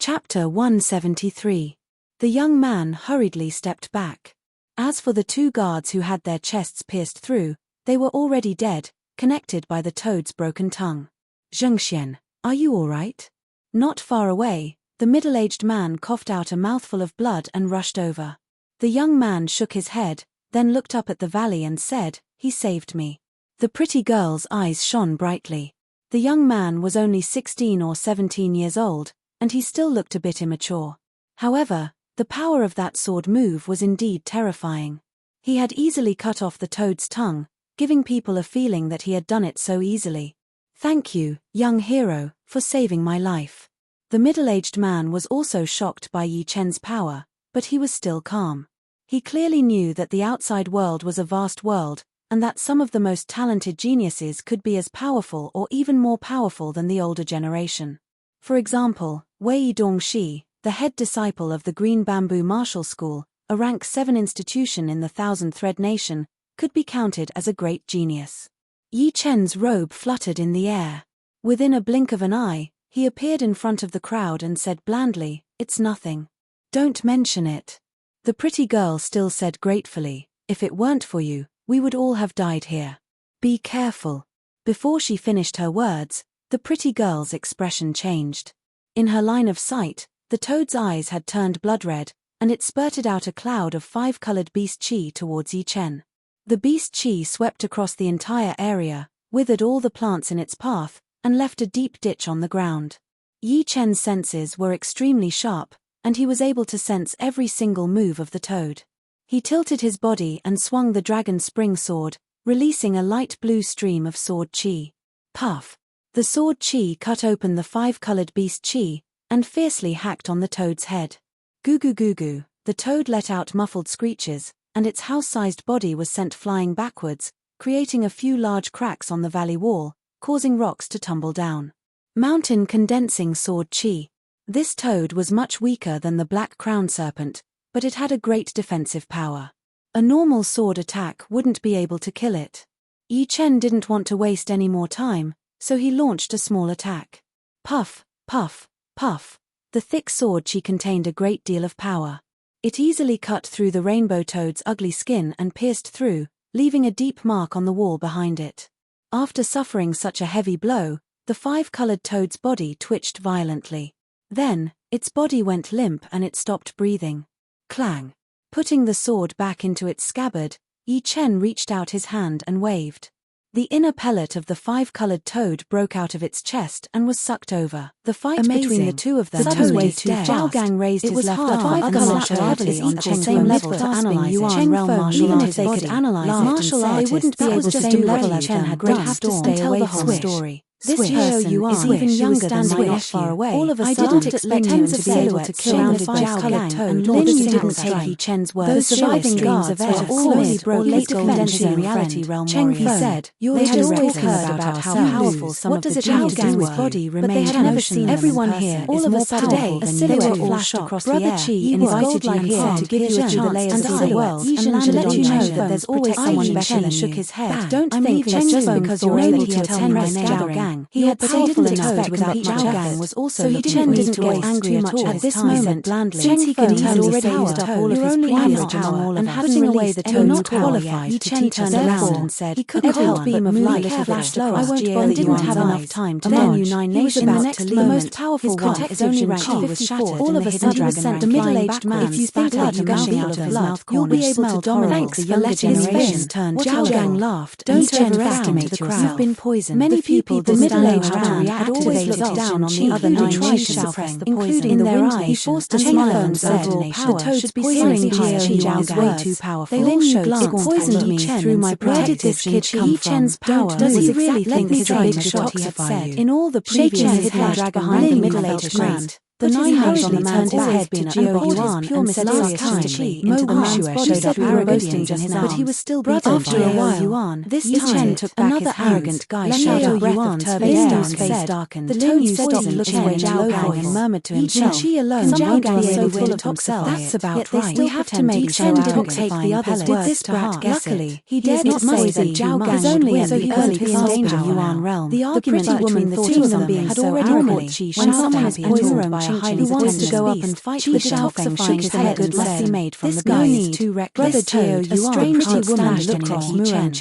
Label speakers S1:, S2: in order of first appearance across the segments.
S1: Chapter 173. The young man hurriedly stepped back. As for the two guards who had their chests pierced through, they were already dead, connected by the toad's broken tongue. Zhengxian, are you all right? Not far away, the middle-aged man coughed out a mouthful of blood and rushed over. The young man shook his head, then looked up at the valley and said, "He saved me." The pretty girl's eyes shone brightly. The young man was only 16 or 17 years old, and he still looked a bit immature. However, the power of that sword move was indeed terrifying. He had easily cut off the toad's tongue, giving people a feeling that he had done it so easily. "Thank you, young hero, for saving my life." The middle-aged man was also shocked by Yi Chen's power, but he was still calm. He clearly knew that the outside world was a vast world, and that some of the most talented geniuses could be as powerful or even more powerful than the older generation. For example, Wei Dongxi, the head disciple of the Green Bamboo Martial School, a rank 7 institution in the Thousand Thread Nation, could be counted as a great genius. Yi Chen's robe fluttered in the air. Within a blink of an eye, he appeared in front of the crowd and said blandly, "It's nothing. Don't mention it." The pretty girl still said gratefully, "If it weren't for you, we would all have died here. Be careful." Before she finished her words, the pretty girl's expression changed. In her line of sight, the toad's eyes had turned blood-red, and it spurted out a cloud of 5-colored beast chi towards Yi Chen. The beast chi swept across the entire area, withered all the plants in its path, and left a deep ditch on the ground. Yi Chen's senses were extremely sharp, and he was able to sense every single move of the toad. He tilted his body and swung the dragon spring sword, releasing a light blue stream of sword chi. Puff! The sword chi cut open the 5-colored beast chi, and fiercely hacked on the toad's head. Goo goo goo goo, the toad let out muffled screeches, and its house-sized body was sent flying backwards, creating a few large cracks on the valley wall, causing rocks to tumble down. Mountain condensing sword chi. This toad was much weaker than the black crown serpent, but it had a great defensive power. A normal sword attack wouldn't be able to kill it. Yi Chen didn't want to waste any more time, so he launched a small attack. Puff, puff, puff. The thick sword chi contained a great deal of power. It easily cut through the rainbow toad's ugly skin and pierced through, leaving a deep mark on the wall behind it. After suffering such a heavy blow, the 5-colored toad's body twitched violently. Then, its body went limp and it stopped breathing. Clang! Putting the sword back into its scabbard, Yi Chen reached out his hand and waved. The inner pellet of the 5-colored toad broke out of its chest and was sucked over. The fight between the two of them was way too fast. Zhao Gang raised his left arm and slapped heavily on Cheng's same level to analyze Yuan realm martial arts. Even if they could analyze martial arts, they wouldn't be able to do level as Chen had done. Have to stay away from the story. This person is even younger than my nephew. Far away. All of a sudden, I didn't expect him to be able to kill the 5-colored toad. Lin didn't take Yi Chen's words. Those surviving guards were slowly broke late condensing reality realm warriors. Cheng said, "They had always heard about how powerful some of the geniuses were, body but they had never seen everyone here. All of a sudden, they were all shocked. Brother Qi invited you here to give you a chance to see the world and to let you know that there's always someone better than you." Shook his head. Don't think that just because you're able to attend my gathering. He had powerful toad without much effort, was also so he didn't get angry at all. At this moment, since he could easily used up all of his previous power and putting away the toad not qualified, Yi Chen turned around and said, "He could cold beam of light flashed across the air and didn't have enough time to dodge. He was about to leave. The most powerful one, his only rank was shattered. All of a sudden, he was sent the middle-aged man. If you think blood gushing out of his mouth, you'll be able to dominate the younger generation." Zhao Gang laughed. Don't overestimate yourself. You've been poisoned. Many people middle-aged man had always looked down on the other 9 nations, including their eyes. He forced a smile and said, "The toad should be hearing Zhao Gang's way too powerful. Lin glanced poisoned me through my pride. Where did this kid come from? Does he really think his big detoxify you?" In all the previous hidden behind the middle-aged man, the 9 hairs on the man's head to Jiao Yuan and said last time into the man's body showed up arrogance in his arms, but he was still breathing. After a while, this time took back another arrogant guy showed up Yuan's face darkened. The toad stopped looking at Zhao Gang and murmured to himself, "Qi alone won't be able to detoxify. That's about right. We have to make Chen take the other's words to heart." Luckily, he dared not say that Zhao Gang only in the early danger Yuan realm. The argument between the two of them had already caught Qi when someone is poisoned by Ching who wants to go up and fight with Xiao Feng shook his head and said, made from the guy is too reckless. Brother Toad, a strange woman looked across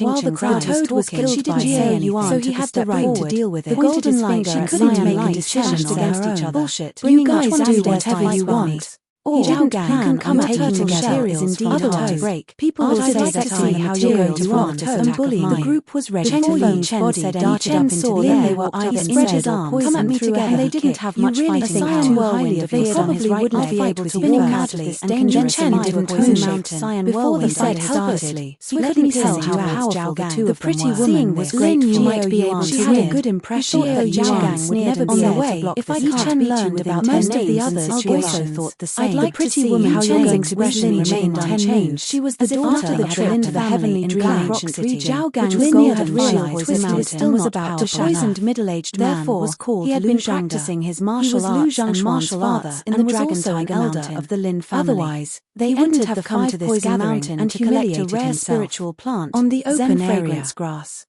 S1: while the crowd was talking. She didn't say anything, so he had the right to deal with it. The golden light, she couldn't make decisions against each other. Bullshit. You guys do whatever you want. Or Zhao Gang come taking the materials from hard to break. People will say that I how you're going to want and bully. The group was ready. Before Yi Chen said darted up into the air. They were either spread his arms come at me together. And they didn't have much fighting power. They probably wouldn't be able to walk out of this dangerous mountain. Before the fight started, let me tell you how powerful the two of them were. The pretty woman was grateful. You might be able to had a good impression that Zhao Gang would never be able to block. If I can't learned about most of the others, I also thought the same. The pretty woman how Chen's expression remained unchanged. She was the daughter of the trip into the heavenly dream ancient city. Zhao Gang's lineage had realized this mountain was about to poisoned middle-aged man was called. He had been practicing his martial arts and martial arts in the Dragon Tiger Mountain of the Lin family. Otherwise, they wouldn't have come to this gathering and to collect a rare spiritual plant on the open fragrance grass.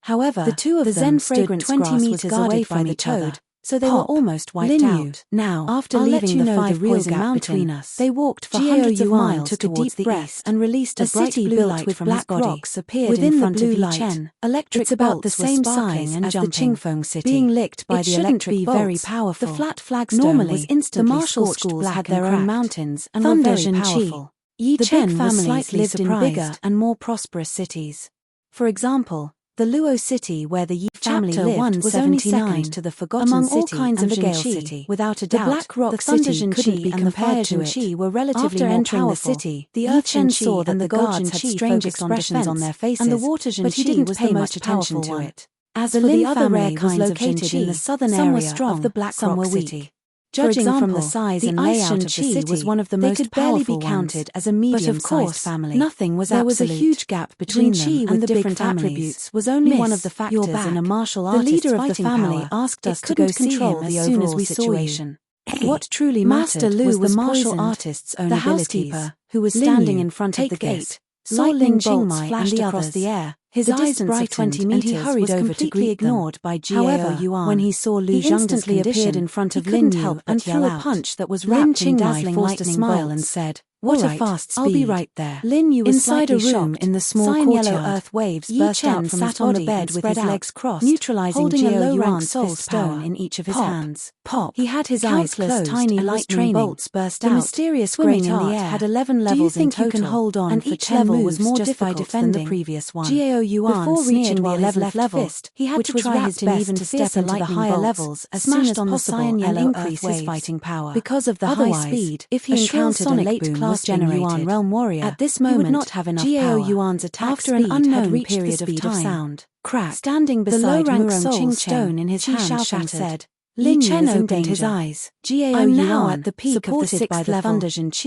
S1: However, the two of them stood 20 meters away from the toad. So they were almost wiped out. Now, after leaving the 5 poison gap between us, they walked for hundreds of miles, took a deep breath, and released a city built with black rocks appeared within the blue light. Electric about the same size as the Qingfeng city, being licked by the electric bolts. Very powerful. The flat flagstone was instantly the martial schools had their own mountains and were very powerful. Yi Chen families lived in bigger and more prosperous cities. For example, the Luo city where the Yi family lived was only second to the Forgotten among all kinds of the Gale city. Without a doubt, the Black Rock city couldn't be compared to it. Were relatively After entering the city, the Earth Chen saw that the guards had strange expressions on their faces, and the Water Chen but he didn't pay much attention to it. As for the other rare kinds located in the southern area of the Black Rock city. Judging from the size and layout of the city, was one of the most powerful be counted as a medium-sized family. Nothing was absolute. There was a huge gap between them and the different attributes was only one of the factors in a martial artist's fighting power. The leader of the family asked us to go see him as soon as we situation. What truly mattered was the martial artist's own abilities. The housekeeper, who was standing in front of the gate, lightning bolts flashed across the air. His eyes brightened 20 meters and he hurried over to greet ignored by However, when he saw Lu Zheng's instantly appeared in front of Lin Yu and threw a punch that was wrapped in dazzling lightning bolts and said, "What a fast speed! I'll be right there." Lin Yu was inside a room in the small courtyard. Yellow earth waves burst out from sat on the bed with his legs crossed, neutralizing holding a low-rank soul stone in each of his hands. Pop! He had his eyes closed. Tiny lightning bolts burst out. The mysterious swimming in the air had 11 levels in total. Do you think you can hold on? And each level was more difficult than the previous one. Before reaching the 11th level, he had to try his best to step into the higher levels as soon as possible and increase his fighting power. Because of the high speed, if he encountered a late class Yuan realm warrior, at this moment, he would not have enough power. Yuan's attack after an unknown period of time. Crack. Standing beside the low-rank soul stone in his hand, said, Lin Chen opened his eyes. I'm now at the peak of the 6th level.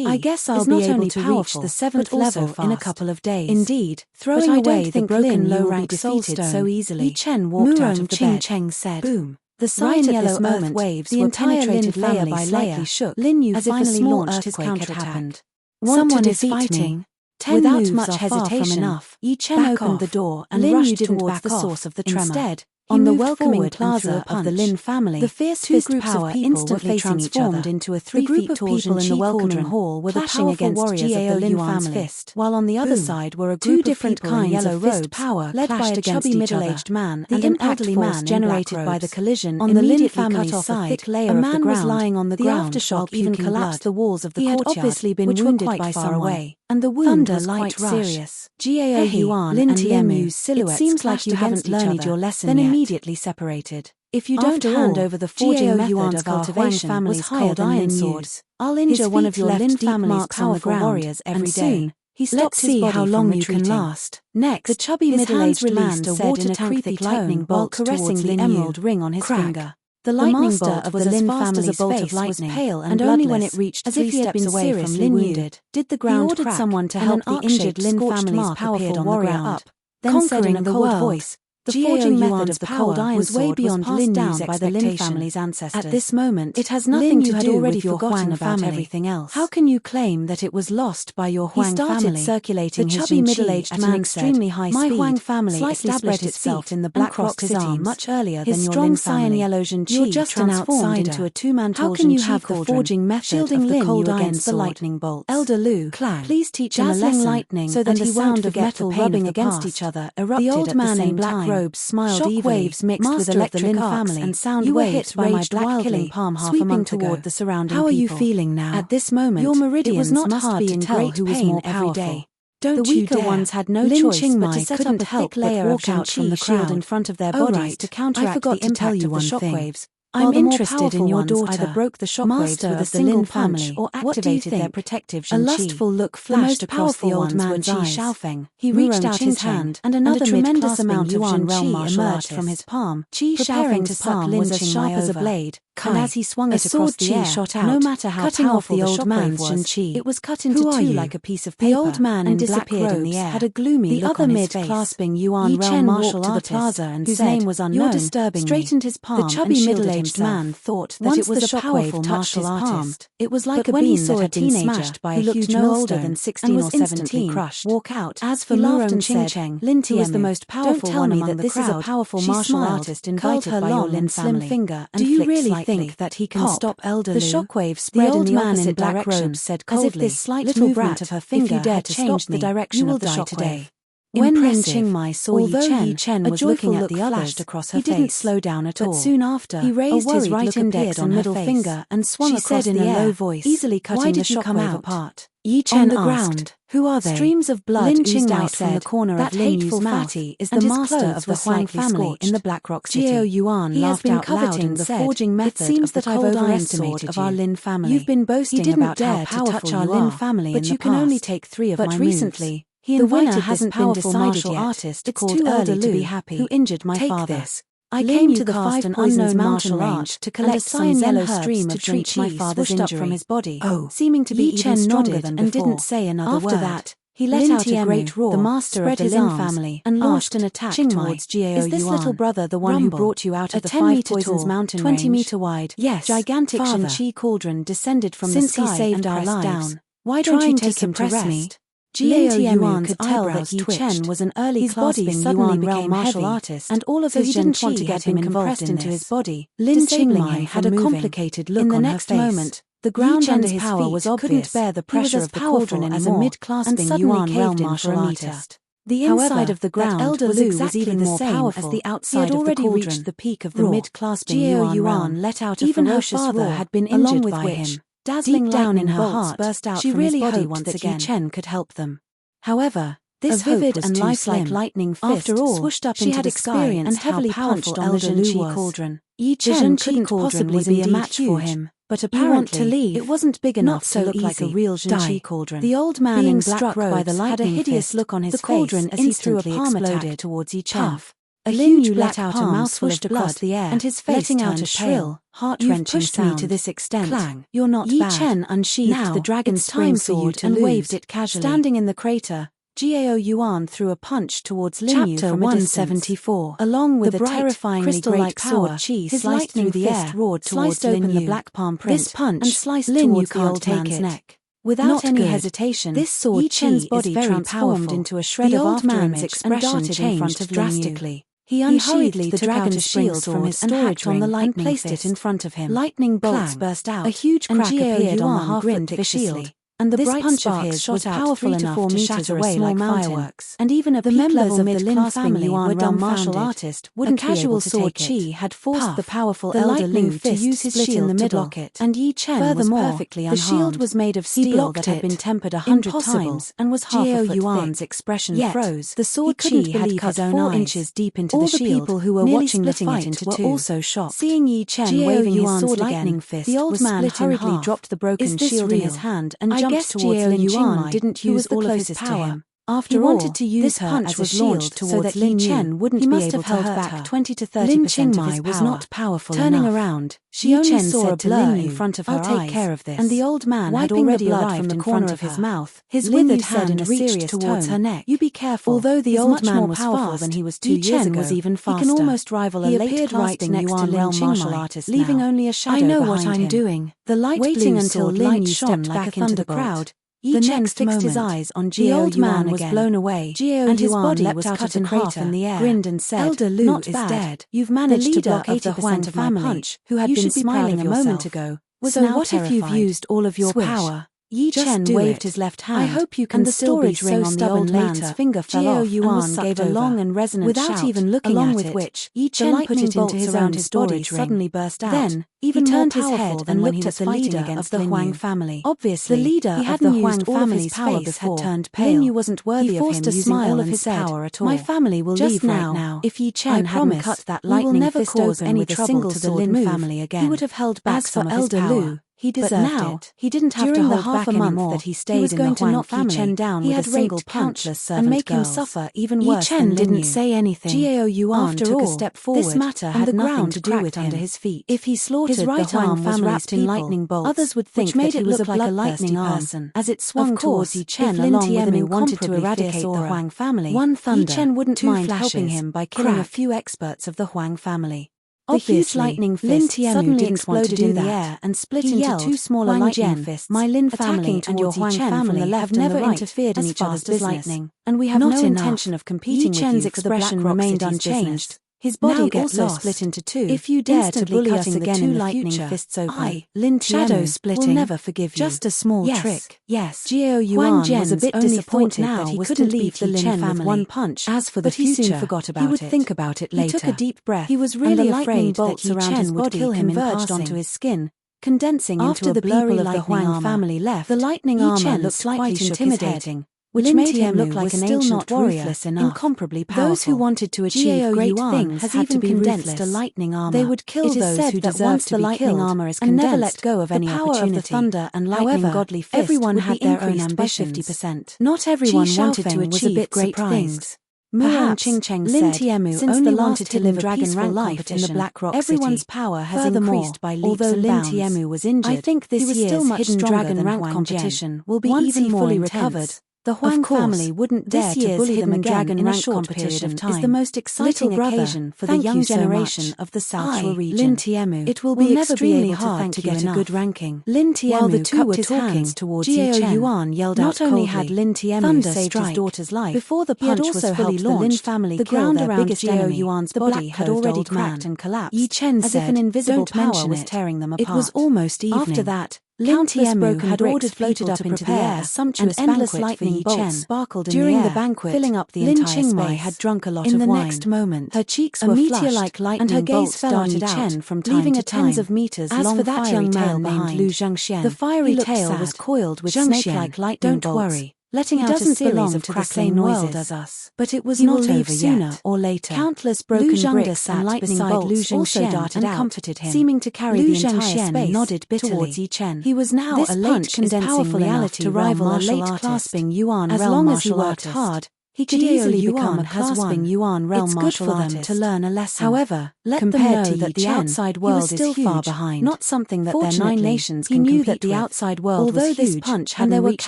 S1: I guess I'll be able to reach the 7th level in a couple of days. Indeed, throwing away the broken low-rank soul stone so easily. Li Chen walked out of the bed. Cheng said, "Boom." The sight of yellow earth waves were penetrated layer by layer. Shook, Lin Yu finally launched his counterattack. Someone is fighting. Without much hesitation, Yi Chen opened the door and rushed towards the source of the tremor. Instead, on the welcoming plaza of the Lin family, the fierce fist power instantly transformed into a 3 feet tall people in the welcoming hall were the powerful warriors of the Lin family, while on the other side were a group of different kinds of fist power led by a chubby middle-aged man and an elderly man generated by the collision on the Lin family side. A man was lying on the ground, the aftershock even collapsed the walls of the courtyard, he had obviously been wounded by far away. And the wound was quite serious. Gao Yuan and Limu's silhouettes. It seems like you haven't learned your lesson then yet. Immediately separated. If you don't hand over the forging method of our Huang family's cold iron swords, I'll injure one of your Lin family's powerful warriors every day. He stopped his body how long you can last. Next, the chubby middle-aged man said in a creepy tone while caressing the emerald ring on his finger. The lightning bolt of the Lin family's face was pale and only when it reached as if he had been away from Lin Yu did the ground crack someone to help the injured Lin family's powerful warrior up. Then said in a cold voice, The forging method of the cold iron was way beyond Lin down by the Lin family's ancestors. At this moment, it has nothing to do with your Huang family. Everything else. How can you claim that it was lost by your Huang family? He started circulating his chubby middle-aged man at extremely high speed. My Huang family established itself in the Black Rock City much earlier than your Lin family. You're just an outsider. Into a two-man How can you have the forging method of the cold iron against the lightning bolts? Elder Lu, please teach him a lesson lightning so that he won't forget metal rubbing against each other erupted. The old man in black robes smiled evilly. Waves mixed with electric arcs and sound waves by my black killing palm half a month toward the surrounding people. How are you feeling now? At this moment, your meridians must be in great pain every day. The weaker ones had no choice but to set up a thick layer of out from the crowd in front of their bodies to counteract the impact of the shockwaves. I'm interested in your daughter. Either broke the shockwaves with a single punch or activated their protective Zhen Qi. A lustful look flashed across the old man's eyes. He reached out his hand, and another tremendous amount of Zhen Qi emerged from his palm. Qi Shaofeng's palm was as sharp as a blade, and as he swung it across the air, shot out, no matter how cutting off the old man's Zhen Qi. It was cut into two like a piece of paper. The old man and disappeared in the air. Had a gloomy look on his face. The other mid-clasping Yuan realm martial artist, whose name was unknown, straightened his palm. The chubby middle-aged man thought that it was a powerful martial artist. It was like a bean that had been smashed by a huge no older than 16 or 17 crushed. Walk out. As for Murong Ching, Lin Tian was the most powerful one among the crowd. This is a powerful martial artist invited by your Lin slim finger and do you really think that he can stop Elder Lu? The shockwave spread in the opposite direction, said coldly, as if this slight movement of her finger had changed the direction of the shockwave. When Lin Qingmai saw Yi Chen was looking at the others, across her he didn't slow down at all. But soon after, he raised his right index and middle finger and swung across the air, in a low voice, easily cutting the shockwave apart. Yi Chen asked, "Who are they?" Streams of blood oozed out from the corner of Lin Yu's mouth, is the master of the Huang family in the Black Rock City. Jiao Yuan laughed out loud and said, "It seems that I've overestimated our Lin family. You've been boasting about how powerful you are, but you can only take 3 of my moves. But recently, the winner hasn't been decided yet. Artist it's too early to be happy. Who injured my father? I came to the 5 unknown mountain range to collect some yellow stream to treat my father's injury from his body, seeming to be even stronger than before, and didn't say another word. After that, he let out a great roar, the master of the Lin family, and launched an attack towards Jiao Yuan. Is this little brother the one who brought you out of the 5 poisons mountain range? 20-meter wide, yes, gigantic Zhen Qi cauldron descended from the sky and pressed down. Why don't you take him to rest? Jiao Yuan could tell that Yi Chen was an early clasping Yuan realm martial artist, and all of his Zhen Qi to get him compressed into his body. Lin Qingmai had a complicated look on her face. In the next moment, the ground under his feet was obvious. Couldn't bear the pressure of the cauldron anymore, as a mid-clasping Yuan realm martial artist. The inside of the ground was exactly the same as the outside of the cauldron. He had already reached the peak of the mid-clasping Yuan let out a ferocious roar, had been injured by him. Dazzling down in her heart, burst out she really hoped that Yi Chen could help them. However, this vivid and lifelike lightning fist swooshed up into the sky and heavily punched on the Zhen Qi cauldron. Yi Chen couldn't possibly be a match for him, but apparently it wasn't big enough to look like a real Zhen Qi cauldron. The old man in black robes had a hideous look on his face as he threw a palm attack towards Yi Chen. A huge let out a mouthful of blood the air, and his face letting out a shrill, heart-wrenching sound. Me to this extent. Clang. You're not Yi bad. Chen unsheathed now, the dragon's time sword and waved it casually. Standing in the crater, Jiao Yuan threw a punch towards Lin Yu from 174. Along with the terrifying crystal-like sword, his sliced through the air, roared towards Lin Yu. The black palm print, this punch and sliced Lin Yu towards the old man's neck. Without any hesitation, this sword Yi Chen's body transformed into a shred of old man's expression changed drastically. He unsheathed the dragon's shield from his storage ring and placed it in front of him. Lightning bolts burst out, a huge crack appeared on the half-lit shield, and the bright punch of his was powerful enough to shatter away like fireworks. And even a members of the Lin family were dumbfounded. Artist wouldn't casual sword Qi had forced the powerful elder Lu to use his shield in the middle, and Yi Chen was perfectly unharmed. The shield was made of steel that had been tempered 100 times and was half a foot Yuan's expression froze. The sword Qi had cut 4 inches deep into the shield. All the people who were watching the fight were also shocked. Seeing Yi Chen waving his sword lightning fist, the old man hurriedly dropped the broken shield in his hand and jumped towards Lin Yuan. Didn't use all of his power. After all, wanted to use her as a shield so that Yi Chen wouldn't be able to hurt her. 20 to 30% of his power was not powerful enough. Turning around, she only saw a blur in front of her eyes. I'll take care of this. And the old man had already arrived from the corner of his mouth. His withered hand reached towards her neck. You be careful. Although the old man was powerful than he was 2 years ago, was even faster. He can almost rival a late clasping Yuan realm martial artist, leaving only a shadow behind him. I know what I'm doing. The light waiting until Lin Yu stepped back into the crowd. Yi Chen fixed his eyes on Jiao Yuan. The old man was blown away, and his body was cut in half in the air. Grinned and said, "Elder Lu is dead. You've managed to block 80% of my punch, who had been smiling a moment ago, was now terrified. So what if you've used all of your power?" Yi Chen waved his left hand. I hope you can. And the storage ring on the old man's finger fell off. Jiao Yuan gave a long and resonant shout, without even looking at it, along with which Yi Chen put it into his own storage ring. Suddenly burst out. Then, even he turned his head and looked at the leader of the Huang family. Obviously, the leader of the Huang family's power before. Had turned pale. Lin Yu wasn't worthy of him using all of his power at all. My family will leave right now. If Yi Chen hadn't cut that lightning fist open with a single to the Lin family again, he would have held back some of his power. He deserved it. He didn't have to hold back anymore. That he stayed in the Huang family. Yi Chen down with a single punch and make him suffer even worse. Yi Chen didn't say anything. Jiao Yuan took a step forward. This matter had nothing to do with him. Under his feet. If he slaughtered his right arm was wrapped in lightning bolts, others would think that it was like a lightning person. As it swung towards Yi Chen, along with an incomparably eradicate the Huang family, one thunder, Yi Chen wouldn't mind helping him by killing a few experts of the Huang family. The huge lightning fist suddenly exploded in the air and split into 2 smaller lightning fists. My Lin family and your Huang family have never interfered in each other's business, and we have no intention of competing with you. Yi Chen's expression remained unchanged. His body also split into 2. If you dare to bully us again in the lightning fists open, Lin Shadow splitting will never forgive you. Just a small trick. Yes. Jiao Yuan was a bit disappointed that he couldn't leave the Lin family with one punch. As for the future, he soon forgot about it. He would think about it later. He took a deep breath. He was really afraid that Yi Chen would kill him converged onto his skin, condensing into a blurry lightning armor. After the people of the Huang family left, the lightning armor looked quite intimidating, which made him look like an ancient warrior, incomparably powerful. Those who wanted to achieve great things has even condensed a lightning armor. They would kill those who deserve to be killed and never let go of any opportunity. The power of the thunder and lightning godly fist everyone had their own ambitions. 50%. Not everyone wanted to achieve great things. Perhaps, Lin Tiemu only wanted to live a peaceful life in the Black Rock City. Everyone's power has increased by leaps and bounds. Although Lin Tiemu was injured, I think this year's hidden dragon rank competition will be even more recovered. The Huang family wouldn't dare to bully them again in a short period of time. Is the most exciting occasion for the young generation of the South region. Lin Tiemu, it will be extremely hard to get a good ranking. Lin Tiemu, while the two were talking, Jiao Yuan yelled out coldly. Not only had Lin Tiemu saved his daughter's life, before the punch was fully launched, the ground around Jiao Yuan's body had already cracked and collapsed. Yi Chen said, as if an invisible power was tearing them apart. It was almost evening. After that, Lin Tiemu had ordered floated up into the air, sumptuous endless lightning bolts sparkled in the banquet, filling up the entire space. Lin Qingmei had drunk a lot of wine. In the next moment, her cheeks were flushed, and her gaze fell on Yi Chen from time to time. Tens of meters long. As for that young man named Lu Zhengxian, the fiery tail was coiled with snake-like lightning bolts. Don't worry. Letting out a series of crackling noises as us. But it was not over sooner or later. Countless broken bricks and lightning bolts also darted out, comforted him, seeming to carry the entire space. Nodded bitterly towards Yi Chen. He was now a late condensing reality to rival a late clasping Yuan realm martial artist. As long as he worked hard, he could easily become a clasping Yuan realm martial artist. To learn a lesson. However, let them know that the outside world is still far behind, not something that their 9 nations can compete with. He knew that the outside world was huge, this punch hadn't reached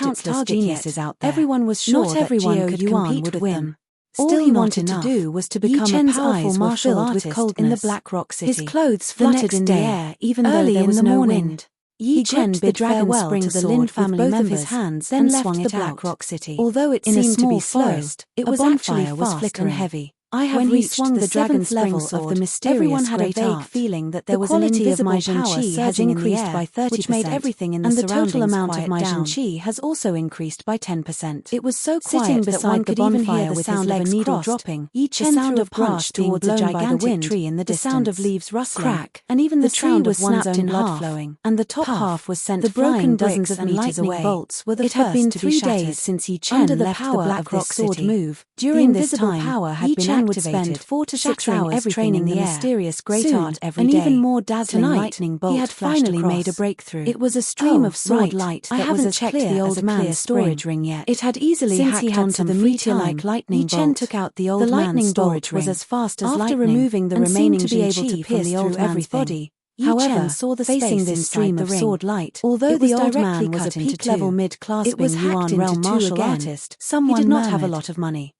S1: its target yet. Out there. Everyone was sure not everyone that could compete with him. All he wanted to do was to become a powerful martial artist in the Black Rock City. His clothes fluttered in the air, even though there was no wind. Yi Chen bid farewell to the Lin family members, his hands, then left the Black Rock City. Although it seemed to be forest, it was actually fast and heavy. I have reached the 7th level of the mysterious everyone had a vague feeling that there was an invisible power has increased by 30%, which made everything in the surroundings quiet down. And the total amount of my Zhen Qi has also increased by 10%. It was so quiet that one could even hear the sound of a needle dropping, the sound of grass being blown by the wind, tree in the distance, the sound of leaves rustling, crack, and even the sound of one's own blood flowing. And the top half was sent flying dozens of meters away. Bolts were the first to be shattered. It had been 3 days since Yi Chen left the Black Rock City. During this time, Yi Chen Chen would spend 4 to 6 hours training the mysterious great art every day. An even more dazzling lightning bolt. He had finally made a breakthrough. It was a stream of sword light that was as clear as a clear storage ring yet. It had easily hacked onto the meteor-like lightning bolt. Chen took out the old man's storage ring. Was as fast as lightning. After removing the remaining Qi from the old man's body, however, saw the facing this stream of sword light. Although the old man was a peak-level mid-classing Yuan realm martial artist, he did not have a lot of money.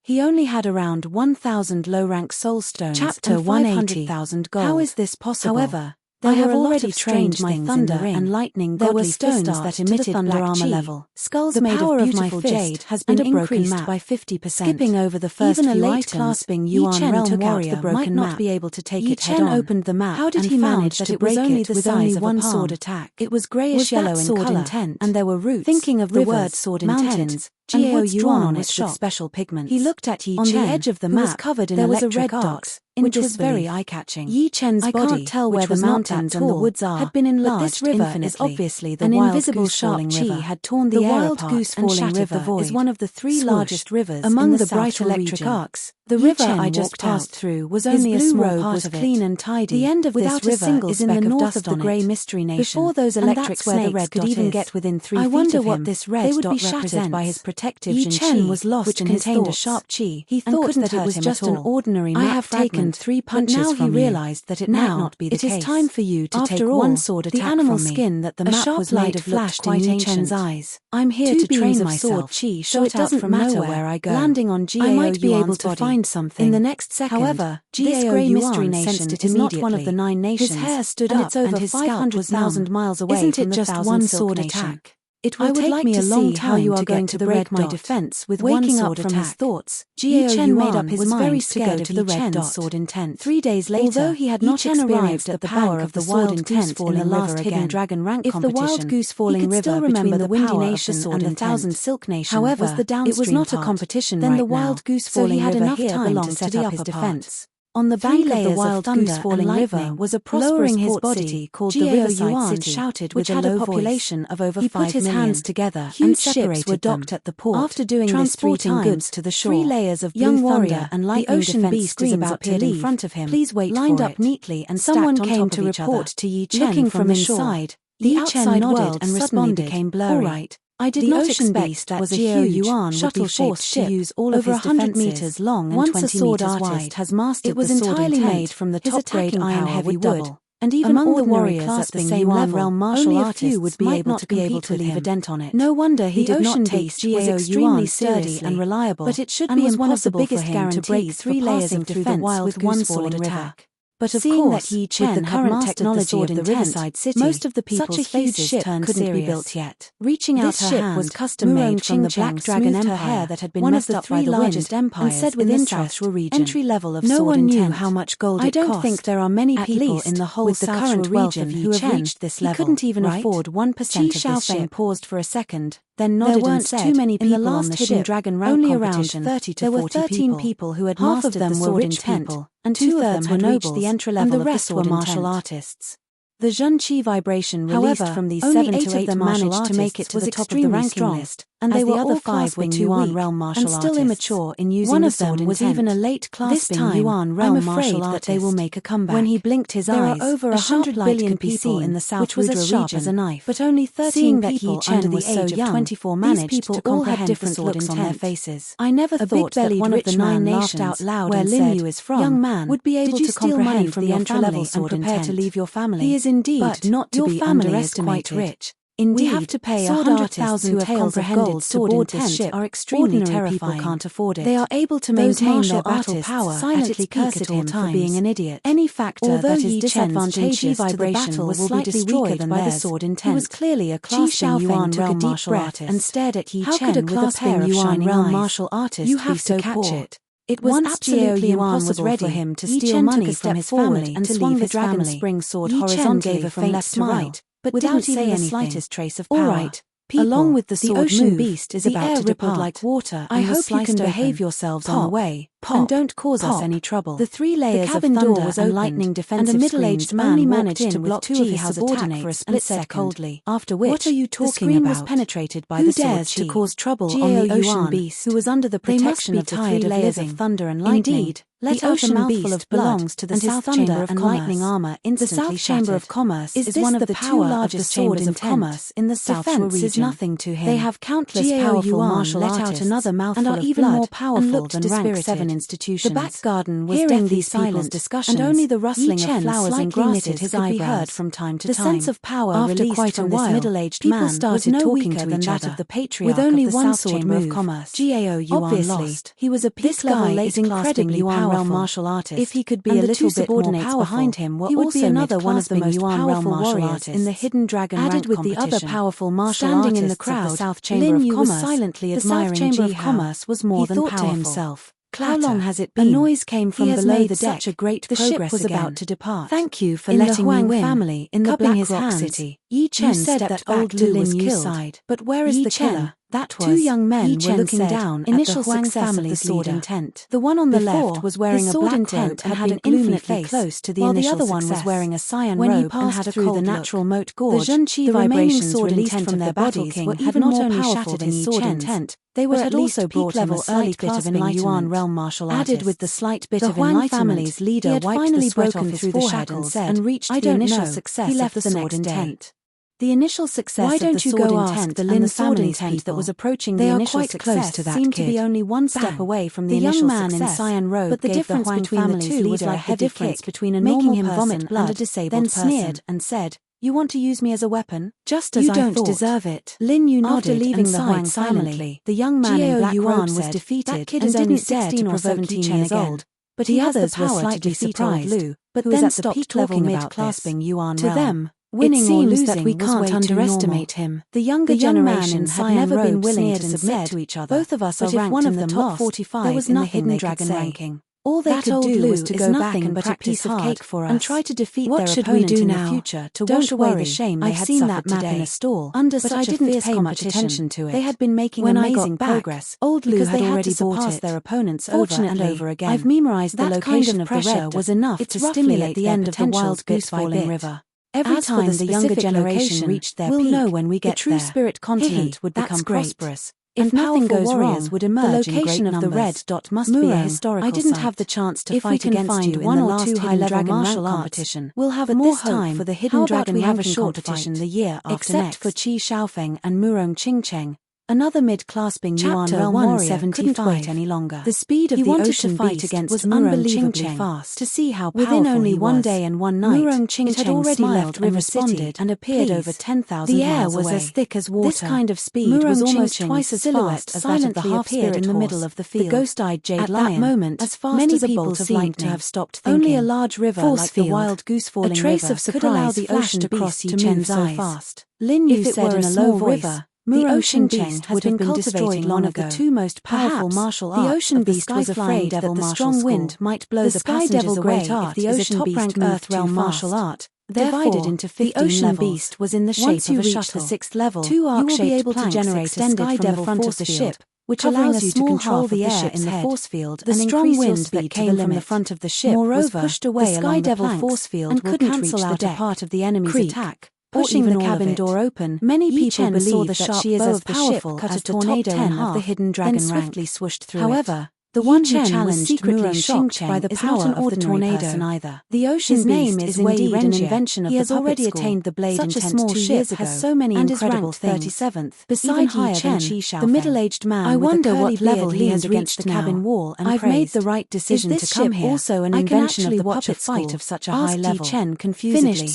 S1: He only had around 1,000 low-rank soul stones Chapter and 500,000 gold. How is this possible? However, I have already trained my thunder and lightning. There were stones that emitted thunder armor level. Skulls made of beautiful jade has been increased by 50%. Skipping over the first few items, even a late-clasping Yuan realm warrior might not be able to take it head on. Opened the map. How did he manage that it was only the size of one sword attack? It was grayish-yellow in color, and there were roots. Thinking of the word sword intent, and woods drawn on it with special pigments. He looked at Yi Chen. On the edge of the map, was covered in electric arcs, which was very eye-catching. Yi Chen's body, can't tell where the mountains and the woods are, had been enlarged. This river is obviously the wild invisible sharp Qi had torn the air apart and shattered the void. Is one of the 3 largest rivers among the bright electric arcs. The river I just passed through was only a small part of it. Clean and tidy. The end of this river is in the north of the Grey Mystery Nation. Before those electric snakes could even get within 3 feet of him, I wonder what this red dot represents. By his protective Yi Chen was lost, which contained a sharp Qi. He thought that it was just an ordinary map. I have taken 3 punches from you. Now he realized that it might not be the case. It is time for you to take one sword attack from me. The animal skin that the map was made of flashed in Yi Chen's eyes. I'm here to train myself, so it doesn't matter where I go. Landing on Gao I might be able to find something in the next second. However, this Grey Mystery Nation is not one of the 9 nations. His hair stood up and his 500,000 miles away. Isn't it just one sword attack? It will take me a long time how you are going to break my defense with waking up from his thoughts. Yi Chen made up his mind to go to the red dot sword intent. 3 days later, although he had not experienced the power of the wild goose falling in the last hidden dragon rank competition, if the wild goose falling river between the windy nation and the thousand silk nation was the downstream, it was not a competition. Then the wild goose falling river here belonged to the upper defense. On the bank of the wild goose falling river was a prosperous port city called the Riverside City, shouted which had a population of over 5 million. He put his hands together and ships were docked at the port. After doing transporting goods to the shore, 3 layers of young warrior and lightning ocean beast is about to leave in front of him. Please wait lined up neatly, and someone came to report to Yi Chen looking from inside. The outside nodded and responded became blurry. All right. I did not expect that was a huge shuttle-shaped ship, use all over 100 meters long and 20 meters wide. Has mastered it was entirely made from the top-grade iron heavy wood, and even among the warriors at the same level, only a few would be able to leave a dent on it. No wonder he did not take was extremely sturdy and reliable, but it should be one of the biggest guarantees to break 3 layers of defense with one sword attack. But of course, that Yi Chen with the current technology of the Riverside City, most of the people's faces couldn't be built yet. Reaching out her hand, was custom-made from the Black Dragon Empire, hair that had been messed up by the largest empires, and said with interest, entry level of sword intent. No one knew how much gold it cost. I don't think there are many people in the whole with the current wealth of Yi Chen who have reached this level. He couldn't even afford 1% of this ship. Paused for a second, then nodded and said, too many people in the last hidden dragon rank only around 30 to 40 people. There were 13 people who had mastered the sword intent, and 2 of them had reached the entry level, and the rest were martial artists. The Zhun Qi vibration released from these 7 to 8 managed to make it to the top of the ranking list, and they were all clasping Yuan realm martial artists, and still immature in using the sword intent. One of them was even a late clasping Yuan realm martial artist. I'm afraid that they will make a comeback. When he blinked his eyes, there are over 100 billion people in the South, which was as sharp as a knife. But only 13 people under the age of 24 managed to comprehend different looks on their faces. I never thought that one of the 9 nations out loud where Lin Yu is from, young man, would be able to comprehend from the entry level sword and prepare to leave your family. He is indeed, but not to be underestimated. Rich. Indeed, we have to pay 100,000 taels of gold to board this ship. Are extremely terrifying. People can't afford it. They are able to maintain their battle power, silently curse at him for being an idiot. Any factor that is disadvantageous to the battle will be destroyed by the sword intent. He was clearly a clasping Yuan realm martial artist and stared at Yi Chen with a pair of shining realm martial artist. You have to catch it. It was absolutely impossible for him to steal money from his family and to swung the dragon spring sword horizontally from left to right, but without even the slightest trace of power. All right, people, along with the sword ocean beast is about to depart like water. I hope you can behave yourselves on the way, and don't cause us any trouble. The 3 layers of thunder and lightning defensive and a middle-aged man only managed to block 2 of his subordinates for a split second, coldly. After which, what are you talking the screen about? Was penetrated by the sword dares to cause trouble on the ocean beast, who was under the protection of the 3 layers of thunder and lightning. Indeed, let the ocean beast belongs to the south chamber and lightning armor instantly. The south chamber of commerce is one of the 2 largest chambers of commerce in the south region. Is nothing to him. They have countless powerful martial artists out another mouthful and are even more powerful than rank 7 institutions. The back garden was hearing these silent discussions, and only the rustling of flowers and grasses could be heard from time to time. The sense of power released quite from this middle-aged man started talking to each other, the patriarch with only one sword move. Obviously, he was a peak level late incredibly powerful martial artist. If he could be a little bit more powerful behind him, he would be another one of the most powerful warriors in the hidden dragon rank competition. Added with the other powerful martial artists in the crowd, the South Chamber of Commerce, silently admiring the South Chamber of Commerce was more than powerful. He thought to himself, how long has it been? A noise came from below the deck. Such a great the ship was about to depart. Thank you for letting me win. Family in the Black Rock City. Yi Chen said that old Lu was killed. But where is the killer? That was 2 young men were looking down at the Huang family's sword intent. The one on the left was wearing a black robe and had an gloomy face, close to the while the other one was wearing a cyan robe and had through the natural moat gorge. The Zhenqi vibrations released from their bodies were even more powerful than Yi Chen's. They were at also brought him a slight bit of enlightenment realm martial artist. Added with the slight bit of enlightenment, family's leader he had finally broken through the shackles and reached the initial success of the sword intent. The initial success of the sword intent and the sword intent that was approaching the initial success seemed to be only one step away from the initial success. The young man in cyan robe, but the difference between the two was like the difference between a normal person and a disabled person. Then sneered and said, "You want to use me as a weapon? Just as I thought. You don't deserve it." Lin Yu nodded. After leaving the Huang family, the young man in black robe was defeated. That kid is only 16 or 17 years old, but the others were slightly surprised. Lu, but then stopped talking about clasping Yuan to them. Winning or losing that we can't underestimate him. The younger generation had never been willing to submit to each other. Both of us are ranked in the top 45 in the hidden dragon ranking. All they could do was to go back and put a piece of cake for us and try to defeat their opponent in the future to wash away the shame they had suffered today. In a stall under such a fierce competition to it. They had been making amazing progress. Old Lu had already surpassed their opponents over and over again. I've memorized the location of the red was enough to stimulate the end of the wild goose falling river. Every time the younger generation reached their peak, know when we get the true spirit continent would become prosperous. If nothing goes wrong, would emerge the location of the red dot must be a historical site. I didn't have the chance to fight against you in the last high-level martial arts competition. We'll have more hope for the hidden dragon ranking competition the year after next. Except for Qi Shaofeng and Murong Qingcheng. Another mid-clasping Yuan realm warrior couldn't wait any longer. The speed of the ocean beast was unbelievably fast. To see how powerful within only one day and one night, it had already left River City and appeared over 10,000 miles away. The air was as thick as water. This kind of speed was almost twice as fast as that of the half-appeared in the middle of the field. The ghost-eyed jade lion, at that moment, as fast as a bolt of lightning, to have stopped thinking. Only a large river like the wild goose falling river, a trace of surprise, could allow the ocean beast to move so fast. Lin Yu said in a low voice, the ocean beast would have been destroyed one of the 2 most powerful martial arts. The ocean beast was afraid that the strong wind might blow the passengers away if the ocean beast moved too martial art. Divided into 15 the ocean beast was in the shape of a shuttle. The 6th level, 2 arc-shaped planks extended from the front of the ship, which allows you to control the air in the force field. The strong wind that came from the front of the ship was pushed away along the planks force field and couldn't cancel out a part of the enemy's attack. Pushing the cabin door open, many people believe that she is as powerful as the tornado in half of the hidden dragon swiftly swooshed through. However, the one who challenged secretly shocked by the power of the tornado either. The ocean's name is indeed an invention of the puppet school. He has already attained the blade intent 2 years ago. Such a small ship has so many incredible things. 37th, beside Yi Chen, the middle-aged man. I wonder what level he has reached the cabin wall and I've made the right decision to come here. Also an invention of the puppet fight of such a high level. Chen confusedly. Finished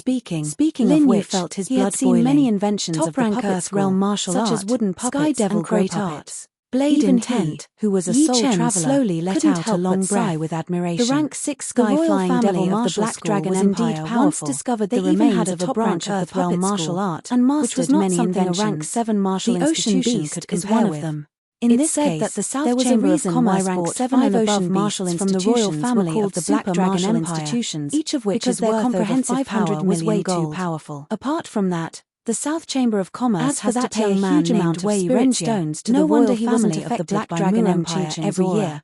S1: speaking of which, felt his blood boiling. Many inventions of the puppet school, realm martial art, such as wooden puppets and great arts. Blade Intent, who was a soul traveler, slowly let out a long sigh with admiration. The rank 6 sky-flying devil of the Black Dragon Empire once discovered the remains of a branch of the realm martial art and mastered many inventions. A rank 7 martial institution could compare with them. In this case, that the South Chamber of Commerce rank 7 and above martial from the royal family of the Black Dragon institutions, each of which is their comprehensive power was way too powerful. Apart from that, the South Chamber of Commerce has to pay a huge amount of spirit stones to the royal family of the Black Dragon Empire every year.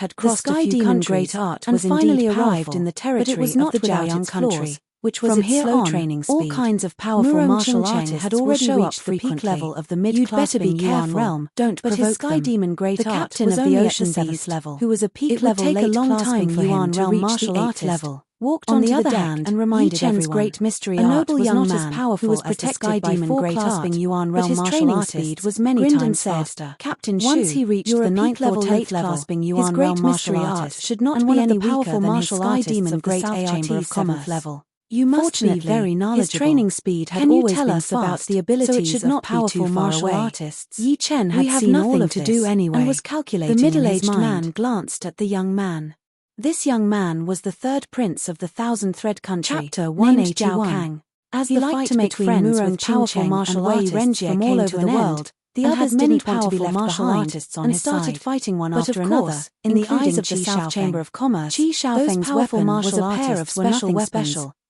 S1: had crossed a few countries and finally arrived in the territory of the Jiaoyang country, which was its slow training speed. All kinds of powerful martial artists had already reached the peak level of the mid-class Yuan realm. Don't provoke them. But his Sky Demon Great Art was only at the 7th level, who was a peak level late-class Yuan realm martial artist level. Walked on the other hand and reminded everyone great mystery a noble art young man who was protected by four clasping Yuan realm martial artists was many times faster. Captain Shu, once he reached the 9th level late clasping Yuan realm martial artist should not be any weaker than his Sky Demon Great Chamber of Commerce level. You must be very knowledgeable. His training speed had always been fast, about the abilities so it should not of powerful martial artists. Yi Chen had seen all of this to do anyway, and was calculating. The middle-aged man glanced at the young man. This young man was the third prince of the Thousand Thread Country, Chapter 181. As he liked to make friends with powerful martial artists from all over the world, the others didn't want to be left behind and started fighting one after another. In the eyes of the South Chamber of Commerce, those powerful martial artists were nothing special.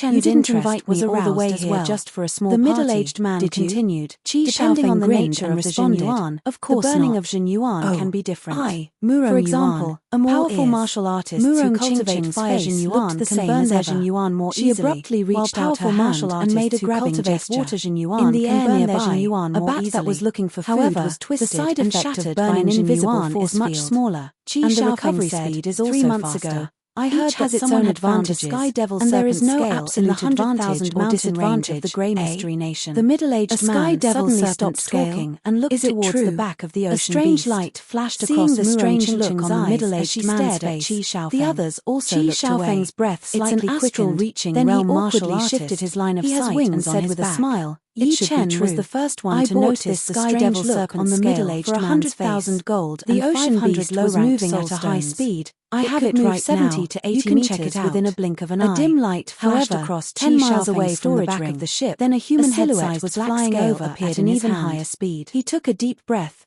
S1: Chen's interest was aroused as well.
S2: Just for a small
S1: the
S2: party,
S1: middle-aged man continued.
S2: Depending on the nature of the
S1: responded,
S2: Zhenyuan,
S1: of course
S2: the burning
S1: not.
S2: of Zhenyuan can be different. For example,
S1: a
S2: powerful martial artists who cultivate fire
S1: Zhenyuan
S2: can
S1: same
S2: burn
S1: as
S2: their
S1: ever.
S2: Zhenyuan more
S1: She
S2: easily,
S1: abruptly
S2: while
S1: reached out her
S2: powerful martial
S1: hand and made a
S2: artists who
S1: grabbing
S2: cultivate
S1: gesture.
S2: water Zhenyuan
S1: In the
S2: can
S1: air
S2: burn
S1: nearby,
S2: their Zhenyuan
S1: a
S2: more
S1: bat
S2: easily.
S1: that was looking for food
S2: However,
S1: was twisted
S2: the side
S1: and
S2: effect
S1: shattered
S2: of
S1: by an
S2: burning
S1: invisible
S2: Zhenyuan
S1: force
S2: is much
S1: field.
S2: smaller,
S1: Qi
S2: and the
S1: Xiaofeng
S2: recovery
S1: said,
S2: speed is
S1: 3
S2: also
S1: months
S2: faster.
S1: ago,
S2: I heard
S1: each has
S2: that
S1: its
S2: someone
S1: own
S2: had found a
S1: advantages,
S2: Sky Devil
S1: and there
S2: Serpent
S1: is no
S2: scale
S1: absolute
S2: in the 100,000
S1: advantage or
S2: mountain range
S1: disadvantage
S2: of the Grey
S1: A.
S2: Mystery Nation.
S1: The middle-aged
S2: A Sky
S1: man
S2: Devil
S1: suddenly
S2: Serpent
S1: stopped
S2: scale?
S1: talking and looked
S2: Is it
S1: towards
S2: true?
S1: the back of the ocean
S2: A strange
S1: beast.
S2: light flashed
S1: Seeing
S2: across
S1: the strange look
S2: Murong
S1: on the
S2: eyes
S1: middle-aged
S2: as she
S1: man's
S2: stared at
S1: face,
S2: Qi Xiaofeng.
S1: the others also
S2: Qi
S1: looked away.
S2: Xiaofeng's breath
S1: It's an
S2: slightly
S1: astral
S2: quickened.
S1: reaching
S2: Then he
S1: realm martial
S2: awkwardly
S1: artist.
S2: shifted his line of
S1: He has
S2: sight
S1: wings
S2: and
S1: on
S2: said
S1: his
S2: with a
S1: back.
S2: smile,
S1: Yi
S2: "It should be
S1: Chen
S2: true.
S1: was the first one
S2: I
S1: to
S2: bought
S1: notice
S2: this
S1: the
S2: Sky
S1: strange
S2: Devil
S1: look
S2: Serpent
S1: on the
S2: scale
S1: middle-aged
S2: for
S1: man's
S2: 100,000
S1: face.
S2: gold
S1: The
S2: and
S1: ocean
S2: 500
S1: beast
S2: low
S1: was
S2: rank
S1: moving
S2: soul
S1: at a high
S2: stones.
S1: speed.
S2: I
S1: It
S2: have
S1: could
S2: it
S1: move
S2: right
S1: 70
S2: now.
S1: to 80
S2: You can check
S1: meters
S2: it out.
S1: within a blink of an
S2: A
S1: eye.
S2: dim light flashed
S1: However,
S2: across
S1: 10
S2: Qi
S1: miles away
S2: Xiaofeng's
S1: from the
S2: storage
S1: back
S2: ring.
S1: of the ship,
S2: Then a human
S1: silhouette
S2: head-sized
S1: was
S2: black
S1: flying
S2: scale
S1: over
S2: appeared
S1: at
S2: in
S1: an
S2: his
S1: even
S2: hand.
S1: higher speed.
S2: He took a deep breath,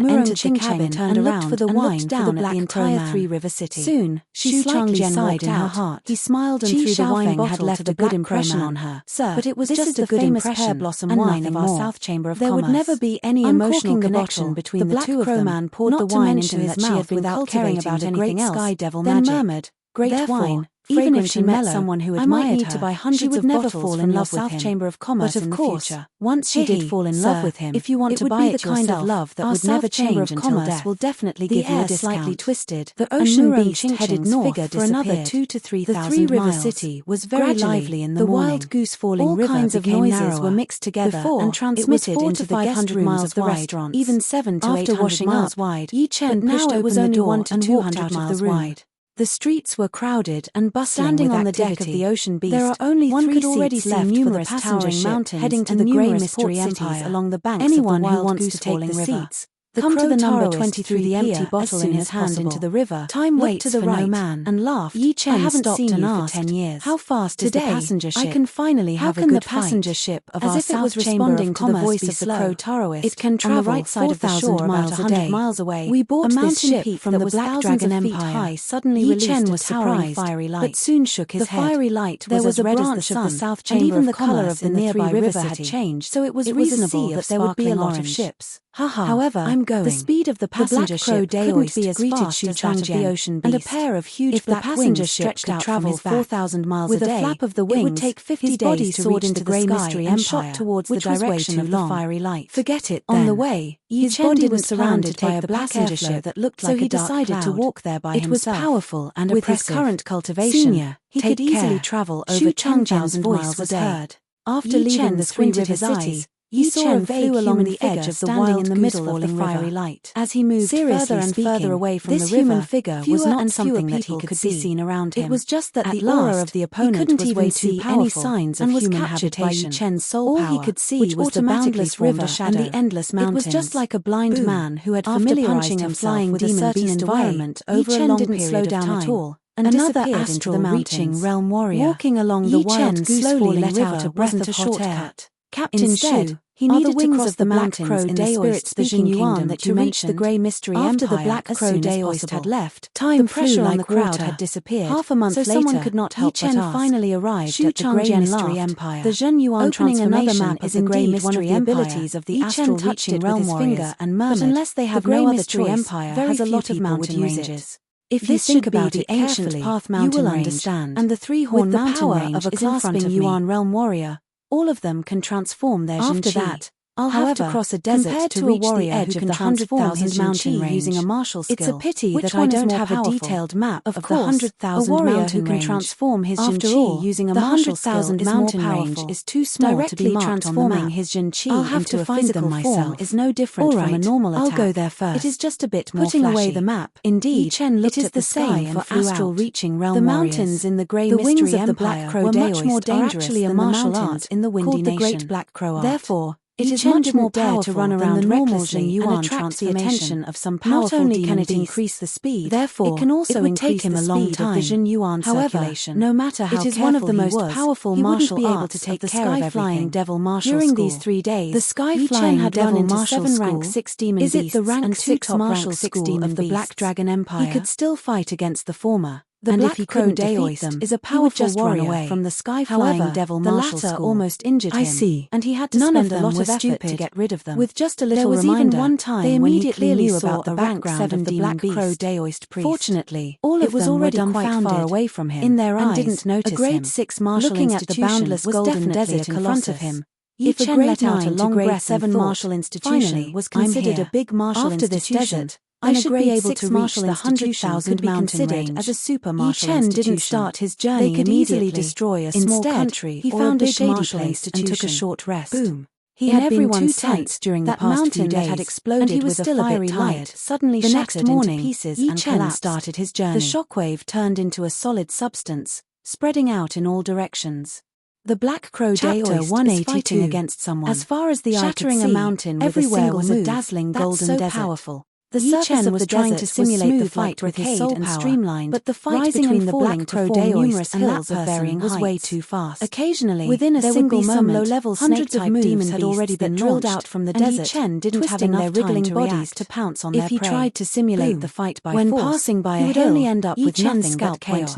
S1: then entered the cabin and looked for the wine down at the entire Three-River City. Soon, she slightly sighed in her heart. He smiled and threw the wine bottle had left a good impression on her. Sir, but it was just a good impression, pear blossom wine of our South Chamber of Commerce. There would never be any emotional connection between the two of them. The Black Crow Man poured the wine into his mouth without caring about anything else, sky devil magic. Then murmured, "Great wine." Even if she met someone who admired her, to buy hundreds she would never fall in love with him. Chamber of Commerce but of course, once she did fall in love with him, if you want to buy it yourself, the kind of love that would never change until death will definitely give you a discount. Slightly twisted, the ocean beast headed north for another 2,000 to 3,000 miles. The Three-River City was very lively in the morning. The wild goose falling river kinds of noises were mixed together and transmitted into the guest rooms of the restaurants, even 700 to 800 miles wide. Yi Chen pushed open the door and walked out of the room. The streets were crowded and bustling. Standing on the deck of the Ocean Beast, there are only three seats left for the passenger ship heading to the grey mystery empire along the banks of the wild goose falling river. Come to the number
S2: 23
S1: threw the empty bottle in his hand into the river. Time waits to the right, man, and laughed. Yi Chen, I haven't seen you for 10 years. How fast is the passenger ship? I can finally have a good passenger ship of our south chamber of commerce. The voice of the Crow Taroist. It can travel on the right side of the shore about 100 miles away. We bought this ship from the Black Dragon Empire. High suddenly released a towering fiery light, but soon shook his head. The fiery light was as red as the sun, of the south chamber, and even the color of the nearby river had changed, so it was reasonable that there would be a lot of ships. However, the speed of the passenger ship couldn't be as fast as that of the ocean beast, and a pair of huge black wings stretched out travel 4,000 miles a day. With a flap of the wings, it would take 50 days to reach the grey mystery empire, shot towards the direction of the fiery light. Forget it then. On the way, his body was surrounded by a black passenger that looked like a dark cloud. So he decided to walk there by himself. It was powerful and oppressive. With his current cultivation, he could easily travel over 10,000 miles a day. After leaving the Three River City, Yi saw a vague along the edge of the wild in the middle of the fiery light. As he moved further and further away from the river, human figure was not something that he could be seen around him. It was just that the aura of the opponent was way too powerful, any signs of human habitation. By Yi Chen's soul power, all he could see was the boundless river and the endless mountains. It was just like a blind man who had familiarized himself with a certain environment over a long period of time. At all. And another astral reaching realm warrior walking along the wild slowly let out a breath of shortcut. Captain Shu, he needed to cross the Black Crow Daoist, the Jin Yuan that you mentioned, the Grey Mystery Empire. After the Black Crow Daoist had left, the pressure on the crowd had disappeared. Half a month later, someone could not help but ask. Finally arrived at the Grey Mystery Empire. The Jin Yuan transformation is indeed one of the abilities of the astral reaching realm warriors, but unless they have no other choice, very few people would use it. If you think about it carefully, you will understand. And the Three-Horn Mountain Range is in front of Yuan realm warrior. All of them can transform their Jin Chi. After that, I'll have to cross a desert to reach the edge of the 100,000 mountain range using a martial skill. It's a pity that I don't have a detailed map of the 100,000 mountain who can transform his Jin Chi using a martial skill mountain range is too small to be transforming his Jin Chi into a physical form is no different from a normal attack. I'll go there first. It is just a bit more putting away the map. Indeed, Yi Chen looked at the sky for astral reaching realm warriors. The mountains in the Grey Mystery Empire were much more dangerous than the martial art in the Windy Nation. The Great Black Crow Art. Therefore, it is much more powerful to run around recklessly and attract the attention of some powerful demon beast. Not only can it increase the speed, therefore, it can also increase the speed of the Jin Yuan circulation. No matter how it is one of the most powerful martial arts to take the sky-flying devil martial school. During these 3 days, the sky-flying had run into 7 rank 6 demon beasts. Is it the rank 6 martial school of the Black Dragon Empire? He could still fight against the former. The Black Crow Daoist is a powerful warrior from the sky-flying devil martial school. The latter almost injured him, and he had to spend a lot of effort to get rid of them. With just a little reminder, there was even one time when he clearly knew about the background of the Black Crow Daoist priest. Fortunately, all of them were quite far away from him in their eyes, and didn't notice him. A grade 6 martial institution was golden desert in front of him. Yi Chen let out a long breath and martial institution was considered a big martial institution. I should be able to reach the 100,000 mountain range as a super martial institution. Yi Chen didn't start his journey immediately. They could easily destroy a small country. He found a shady place and took a short rest. Boom. He had been too tense during the past few days, had exploded and he was still a fiery light. Suddenly the next morning, into pieces Yi Chen started his journey. The shockwave turned into a solid substance, spreading out in all directions. The Black Crow Daoist is fighting against someone. As far as the eye could see, a mountain everywhere was a dazzling golden desert. Powerful. The surface of the desert to simulate the fight with his soul and streamlined, but the fight between the Black Crow Daoist and that person was way too fast. Occasionally, within a single moment, low-level snake-type demons had already been drilled out from the desert, Yi Chen didn't have enough time to react to pounce on their prey. If he tried to simulate the fight by force, when passing by a hill, he would only end up with nothing but chaos.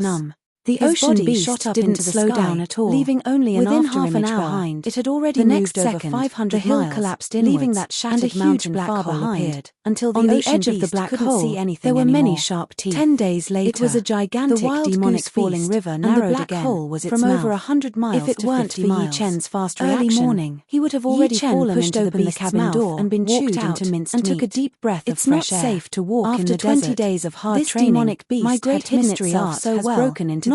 S1: The ocean beast didn't slow down at all, leaving only an afterimage behind. It had already moved over 500 miles, collapsed inwards, leaving that shattered mountain far behind. Until the edge of the black hole, there were many sharp teeth. 10 days later, it was a gigantic demonic falling river narrowed again from over 100 miles. If it weren't for Yi Chen's fast reaction, he would have already fallen into the cabin door and been chewed into minced meat. And took a deep breath of fresh air. It's not safe to walk in the desert. After 20 days of hard training, my great mystery art has broken into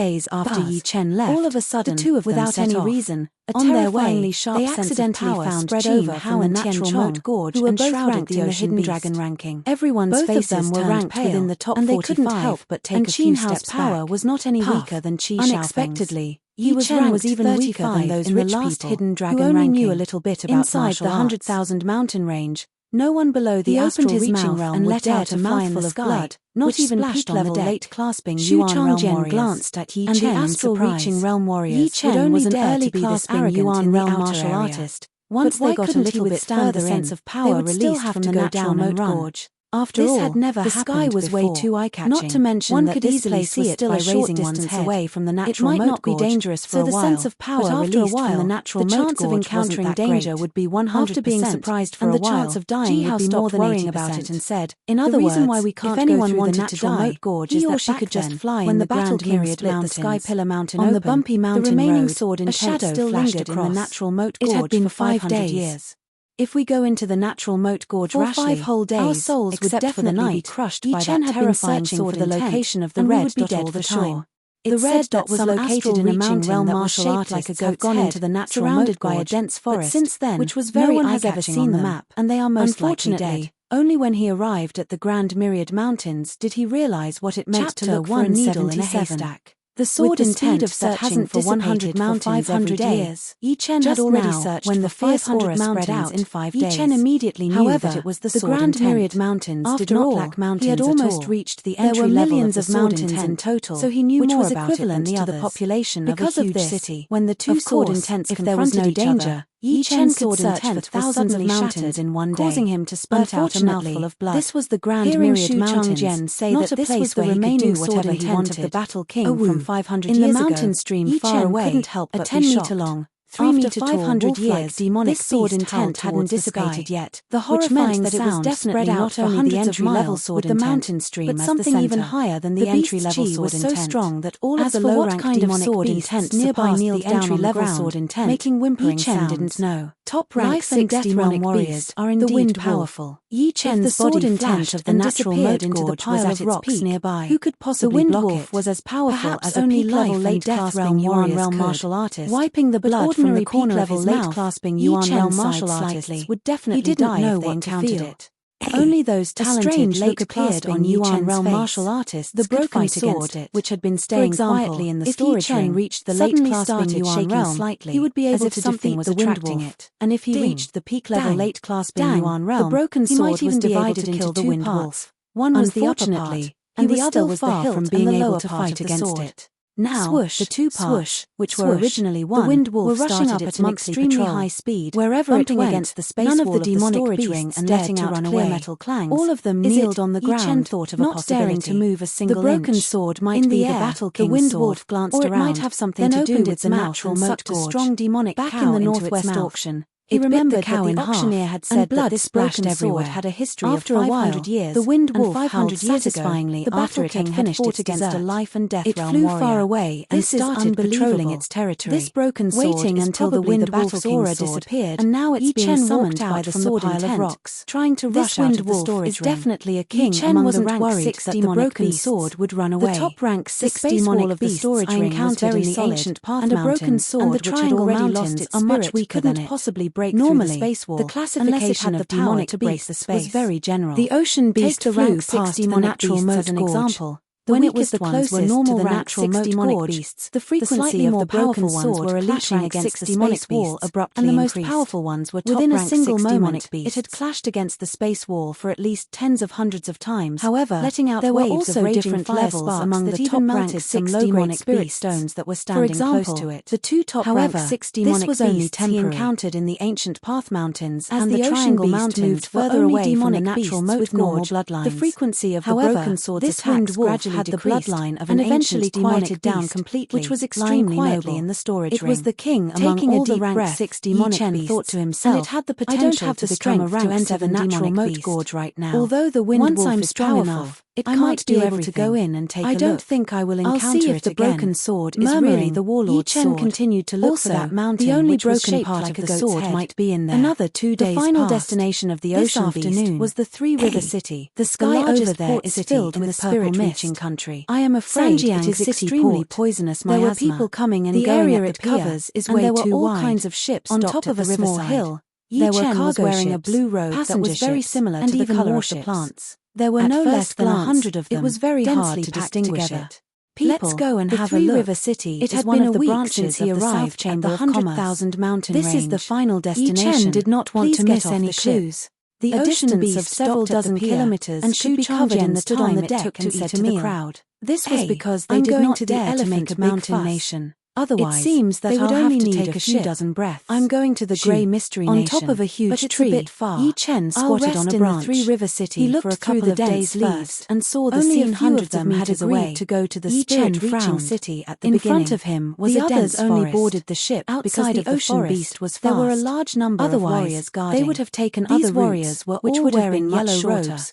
S1: days after Yi Chen left,
S2: all of a sudden,
S1: the two of them
S2: without
S1: set
S2: any
S1: off.
S2: reason,
S1: On their
S2: terrifyingly
S1: way,
S2: sharp
S1: they
S2: sense of
S1: accidentally
S2: power
S1: found
S2: spread
S1: Qin
S2: over
S1: Hao
S2: from the
S1: and
S2: natural
S1: Tian
S2: moat
S1: Chong,
S2: gorge
S1: who were
S2: and
S1: both
S2: shrouded
S1: ranked
S2: the
S1: in the
S2: ocean
S1: Hidden
S2: beast.
S1: Dragon ranking.
S2: Everyone's
S1: Both of
S2: faces
S1: them were
S2: turned
S1: ranked
S2: pale,
S1: within the top
S2: and they
S1: 45,
S2: couldn't help but take
S1: and
S2: a few
S1: Qin Hao's
S2: steps
S1: power
S2: back.
S1: was not any
S2: Puff.
S1: weaker than Qi Xiaofeng's.
S2: Unexpectedly,
S1: He was
S2: ranked
S1: even weaker than
S2: 35
S1: those
S2: in the
S1: rich
S2: last
S1: people
S2: Hidden Dragon
S1: who only
S2: ranking.
S1: knew a little bit about
S2: Inside
S1: martial
S2: the
S1: arts.
S2: 100,000 mountain range, no one below the
S1: He
S2: astral
S1: opened his
S2: reaching
S1: mouth
S2: realm
S1: and
S2: would
S1: let
S2: dare
S1: out
S2: to
S1: a
S2: fly in
S1: mouthful
S2: the
S1: of
S2: sky,
S1: blood,
S2: not
S1: which
S2: even
S1: splashed
S2: peak
S1: on the
S2: level
S1: deck.
S2: late clasping
S1: Xu
S2: Yuan realm
S1: Changjian
S2: warriors.
S1: glanced at Yi
S2: And
S1: Chen
S2: the
S1: in
S2: astral
S1: surprise.
S2: reaching realm
S1: Yi
S2: warriors
S1: Chen
S2: would only
S1: was an
S2: dare
S1: early
S2: to be this
S1: clasping
S2: arrogant
S1: Yuan
S2: in the
S1: realm
S2: outer
S1: martial
S2: area.
S1: artist.
S2: Once
S1: But why
S2: they got a
S1: couldn't he
S2: little bit
S1: withstand
S2: further
S1: the sense
S2: in,
S1: of power
S2: they would still
S1: released
S2: have
S1: from
S2: to
S1: the
S2: go
S1: natural
S2: down
S1: moat
S2: and run.
S1: gorge?
S2: After
S1: This
S2: all,
S1: had never
S2: the sky
S1: happened
S2: was
S1: before.
S2: way too eye-catching.
S1: Not to mention
S2: one
S1: that
S2: could
S1: this
S2: easily
S1: place
S2: see
S1: was
S2: it
S1: still
S2: by
S1: a short
S2: raising
S1: distance
S2: one's head.
S1: away from the
S2: It
S1: natural
S2: might
S1: moat
S2: not be
S1: gorge,
S2: dangerous for
S1: so
S2: a
S1: the
S2: while,
S1: sense of
S2: but
S1: power
S2: after a
S1: released
S2: while,
S1: from the natural
S2: the
S1: moat
S2: chance of
S1: gorge
S2: encountering
S1: wasn't that
S2: danger
S1: great.
S2: would be 100%.
S1: After being surprised for
S2: and
S1: a
S2: the chance
S1: while,
S2: of dying
S1: Ji Hao
S2: would be
S1: stopped
S2: more than
S1: worrying
S2: 80%.
S1: about it and said,
S2: In other
S1: the reason
S2: words,
S1: why we can't
S2: if anyone
S1: go through the
S2: wanted to
S1: natural
S2: die,
S1: moat gorge
S2: he
S1: is
S2: or
S1: that
S2: she
S1: back
S2: could just
S1: then,
S2: fly
S1: when
S2: in
S1: the
S2: the
S1: battle
S2: Grand
S1: king
S2: Myriad
S1: split the
S2: Mountains.
S1: Sky Pillar Mountain
S2: On
S1: open,
S2: the bumpy mountain
S1: the remaining
S2: road,
S1: sword
S2: a
S1: enchantment
S2: shadow
S1: still
S2: flashed
S1: lingered in
S2: across.
S1: the natural moat
S2: It
S1: gorge
S2: had been
S1: for
S2: 5
S1: 500
S2: days.
S1: years. If we go into the natural moat gorge rashly,
S2: 5 whole days,
S1: our souls would definitely be crushed by that terrifying sword for the location of the red dot all the time. The red dot was located in a mountain realm that was shaped like a goat's head, into the natural surrounded by a dense forest, since then, which was very no one has ever seen on the map, and they are most likely dead. Only when he arrived at the Grand Myriad Mountains did he realize what it meant to look for a needle in a haystack. The sword intent of searching for 100 mountains 500 years. Yichen had already searched when the 500 mountains out in 5 days. Yichen immediately knew that it was the Grand Myriad Mountains did not lack mountains. He had almost reached the entry level. There were millions of mountains in total, so he knew more about it than the others. The population of a huge city. When the two sword intents confronted each other, Yichen could search for thousands of mountains in one day, causing him to spurt out a mouthful of blood. This was the Grand Myriad Mountains, say that this was the remaining sword intent of the Battle King from 500 years ago. In the mountain stream far away, couldn't help but 10 meter long, 3 meter tall, 500 years, demonic sword intent hadn't dissipated yet, the horrifying that it was definitely not only the entry-level sword with the mountain stream but something even higher than the entry-level sword intent. Was so strong that all of the low-ranked demonic sword intents nearby kneeled down on the ground, making whimpering sounds. Didn't know. Top-rank 6 demonic warriors are indeed powerful. Yichen's sword intent of the natural moat into the pile of rocks nearby. Who could possibly block it? The Wind Wolf was as powerful as a peak-level late-clasping Yuan realm martial artist, wiping the blood from the corner of his mouth. Clasping Yuan realm martial artists would definitely die if they encountered it. Only those talented late-clasping Yuan realm martial artists the broken sword, which had been staying quietly in the storage ring, reached the late-clasping Yuan realm slightly, he would be able to defeat the Wind Wolf. And if he reached the peak-level late-clasping Yuan realm, the broken sword was divided into two parts. One was the upper part, and the other was the hilt from being able to fight against it. Now, the two parts, which were originally one, the Wind Wolf were rushing up at an extremely high speed, wherever it went, against the space wall of the storage ring and letting out clear metal clangs. All of them kneeled on the ground, thought of not daring to move a single inch. The broken sword might be the Battle King's sword, the Wind Wolf glanced around, or it might have something to do with the natural moat gorge. A strong demonic back in the northwest auction. He remembered that the auctioneer had said that this broken sword had a history of 500 years. The Wind Wolf 500 years satisfyingly the Battle King had fought against a life and death realm warrior. It flew far away and started patrolling its territory. This broken sword waiting until the Wind Wolf's aura disappeared, and now it's being summoned by the sword pile of rocks, trying to rush out of the storage ring. Is definitely a king among the rank 6 that the broken sword would run away. The top rank 6 demonic beasts I encountered in the ancient path and a broken sword which had already lost its spirit couldn't possibly break through the space wall. The classification of demonic to break the space was very general. The ocean beast flew past the natural moat as an example. When it was the closest to the natural moat demonic beasts, the frequency of the powerful ones were clashing against the space wall abruptly, and the most powerful ones were within a single moment. It had clashed against the space wall for at least tens of hundreds of times. However, letting out there were also different levels among the top ranked 6 demonic spirit stones that were standing close to it. The two top ranked 6 demonic beasts he encountered in the ancient Path Mountains and the Triangle Mountains moved further away from the natural moat gorge. The frequency of the broken sword's attacks gradually had the bloodline of an eventually quieted down completely, which was extremely noble in the storage ring. It was the king among all the rank 6 demonic beasts, thought to himself, and it had the potential to become a rank 7 natural moat gorge right now. Although the Wind Wolf is strong enough, I might be able to go in and take a look. I don't think I will encounter it again. The broken sword is really the warlord's sword. Yichen continued to look for that mountain. The only broken part of the sword might be in there. Another 2 days passed. The final destination of the ocean beast was the Three River City. The sky over there is filled with spirit-reaching country. I am afraid it is extremely poisonous miasma. There were people coming and going at the pier, covers is way too wide. There were all kinds of ships on top of a small hill. There were cargo wearing a blue robe that was very similar to the color of the plants. There were no less than 100 of them. It was very hard to distinguish it. Let's go and have a look. The Three River City it had been a week since he arrived at the 100,000 mountain range. This is the final destination. Yichen did not want to miss any clues. The ocean beast of several dozen kilometers and should be covered in the time it took to eat a meal. This was because they did not dare to make a mountain nation. Otherwise, it seems that they would only need a few dozen breaths. I'm going to the Grey Mystery Nation, on top of a huge tree. A bit far. Yichen squatted on a branch. In the Three River City. He looked for a couple of days first and saw the scene. Hundreds of them had agreed to go to the spirit-reaching city at the beginning. In front of him was a dense forest. The others only boarded the ship outside of the ocean beast was fast. There were a large number of warriors guarding. They would have taken other warriors which would have been yellow robes,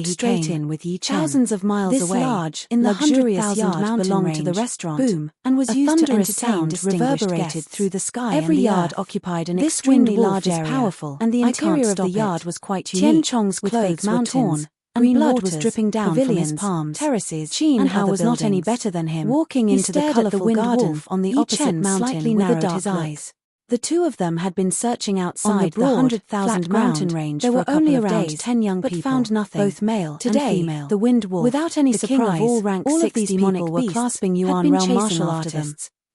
S1: walked straight in with Yi Chen.
S2: Thousands of miles
S1: This
S2: away,
S1: large,
S2: in the
S1: luxurious
S2: 100,000
S1: yard
S2: mountain
S1: belonged to the
S2: range,
S1: restaurant,
S2: boom,
S1: and was
S2: a
S1: used to
S2: thunderous
S1: entertain
S2: sound
S1: distinguished
S2: reverberated
S1: guests.
S2: through the sky
S1: Every
S2: and the
S1: yard
S2: earth.
S1: occupied an
S2: This
S1: extremely
S2: wind
S1: large
S2: wolf is
S1: area,
S2: powerful,
S1: and the
S2: I
S1: interior
S2: can't
S1: of the
S2: stop
S1: yard
S2: it.
S1: was quite
S2: Tian
S1: unique,
S2: Chong's
S1: with
S2: clothes
S1: fake
S2: were
S1: mountains,
S2: torn,
S1: and
S2: green
S1: blood
S2: waters,
S1: was dripping down from his
S2: pavilions,
S1: palms.
S2: terraces,
S1: Qin
S2: and
S1: Hao
S2: other
S1: was not any
S2: buildings.
S1: better than him.
S2: Walking
S1: He
S2: into the
S1: stared at the
S2: colourful
S1: winged
S2: garden,
S1: wolf on the
S2: Yi
S1: opposite
S2: Chen
S1: mountain
S2: slightly
S1: with a
S2: narrowed
S1: dark
S2: his
S1: look.
S2: eyes.
S1: The two of them had been searching outside the
S2: broad,
S1: 100,000
S2: flat
S1: mountain
S2: ground,
S1: range
S2: there
S1: for
S2: were
S1: a couple
S2: only
S1: of
S2: around
S1: days,
S2: 10 young
S1: but
S2: people,
S1: found nothing,
S2: both male
S1: Today,
S2: and female.
S1: the Wind Wolf,
S2: Without any
S1: the king of
S2: surprise,
S1: all rank
S2: all
S1: 60
S2: of these
S1: demonic
S2: people were
S1: beasts,
S2: clasping
S1: had
S2: Yuan
S1: been
S2: realm
S1: chasing
S2: martial
S1: after them.
S2: artists.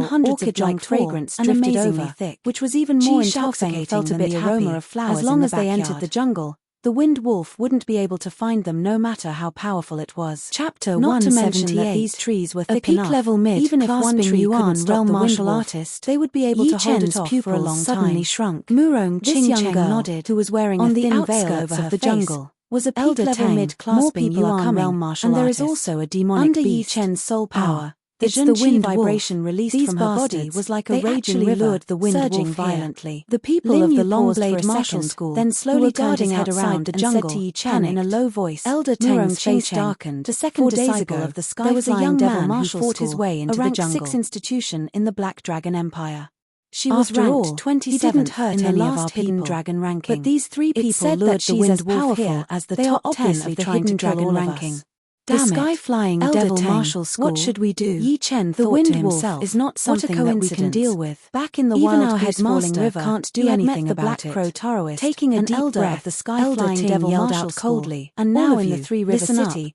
S1: Even hundreds of
S2: orchid-like
S1: blank
S2: fragrance
S1: and
S2: drifted
S1: amazingly
S2: over,
S1: thick,
S2: which was even more intoxicating
S1: felt a
S2: than
S1: bit
S2: the aroma
S1: happy.
S2: of flowers.
S1: As long
S2: in the
S1: as they entered
S2: backyard.
S1: the jungle, the Wind Wolf wouldn't be able to find them no matter how powerful it was.
S2: Chapter
S1: Not to
S2: 178.
S1: mention that these trees were thick
S2: peak
S1: enough.
S2: level mid
S1: Even if one
S2: clasping
S1: tree couldn't
S2: Yuan
S1: stop
S2: realm
S1: the
S2: martial
S1: Wind Wolf,
S2: artist,
S1: they would be able
S2: Yi
S1: to hold
S2: Chen's
S1: it off for a
S2: pupils
S1: long
S2: suddenly
S1: time.
S2: shrunk.
S1: Murong,
S2: This
S1: this
S2: young
S1: young
S2: girl,
S1: nodded, who was wearing
S2: on
S1: a
S2: the
S1: thin
S2: outskirts
S1: veil
S2: of
S1: over her
S2: the
S1: face,
S2: jungle,
S1: was a peak
S2: Elder
S1: level
S2: Tang,
S1: mid-class
S2: more
S1: people
S2: Yuan
S1: are coming,
S2: realm martial
S1: and there is
S2: artist.
S1: also a demonic
S2: Under Yi
S1: beast.
S2: Chen's soul power,
S1: It's
S2: the
S1: the
S2: Zhen
S1: wind
S2: Qi
S1: vibration released
S2: These
S1: from her body
S2: bastards,
S1: was like a
S2: they
S1: raging
S2: actually
S1: river,
S2: lured the Wind
S1: surging
S2: Wolf here.
S1: violently.
S2: The people
S1: Lin
S2: of the
S1: Yu
S2: Long
S1: paused for
S2: Blade
S1: a
S2: Martial
S1: second,
S2: School,
S1: then
S2: who
S1: slowly
S2: were
S1: turned his
S2: guarding
S1: head around
S2: outside the
S1: and
S2: jungle,
S1: said to Yi
S2: Chen
S1: Chen
S2: in a low voice.
S1: Elder
S2: Murong's
S1: Tang's
S2: face
S1: face
S2: darkened.
S1: The second
S2: 4 days
S1: disciple
S2: ago,
S1: of the
S2: there was a
S1: Sky-Flying
S2: young
S1: Devil
S2: man who
S1: Martial
S2: fought his
S1: School,
S2: way into
S1: a
S2: the
S1: rank
S2: jungle.
S1: 6 institution in the Black Dragon Empire. She was
S2: After
S1: ranked
S2: all,
S1: 27th
S2: he didn't hurt
S1: in the
S2: any of
S1: last
S2: our
S1: hidden
S2: people.
S1: dragon ranking.
S2: But these three
S1: It's
S2: people
S1: said
S2: lured
S1: that
S2: the
S1: she's
S2: Wind
S1: as
S2: Wolf
S1: powerful
S2: here.
S1: as the
S2: They are
S1: top 10
S2: obviously
S1: of the
S2: trying to
S1: hidden
S2: kill
S1: dragon
S2: all of
S1: ranking.
S2: us.
S1: The
S2: Damn it.
S1: Sky-Flying
S2: Elder
S1: Devil
S2: Tang,
S1: Martial School,
S2: what should we do?
S1: Yi Chen
S2: The
S1: thought
S2: Wind
S1: to
S2: Wolf
S1: himself,
S2: is not something
S1: what a
S2: that we can
S1: coincidence.
S2: deal with.
S1: Back in the
S2: Even
S1: wild
S2: our
S1: Goose Falling
S2: headmaster
S1: River,
S2: can't do
S1: he had
S2: anything
S1: met the
S2: about
S1: Black
S2: it.
S1: Crow Taoist,
S2: Taking a
S1: an
S2: deep
S1: elder
S2: breath,
S1: of the Sky-Flying
S2: Elder Ting
S1: Devil
S2: yelled
S1: Martial
S2: out
S1: School,
S2: coldly,
S1: and
S2: "All
S1: now
S2: of
S1: in the
S2: you,
S1: Three River
S2: listen up.
S1: City,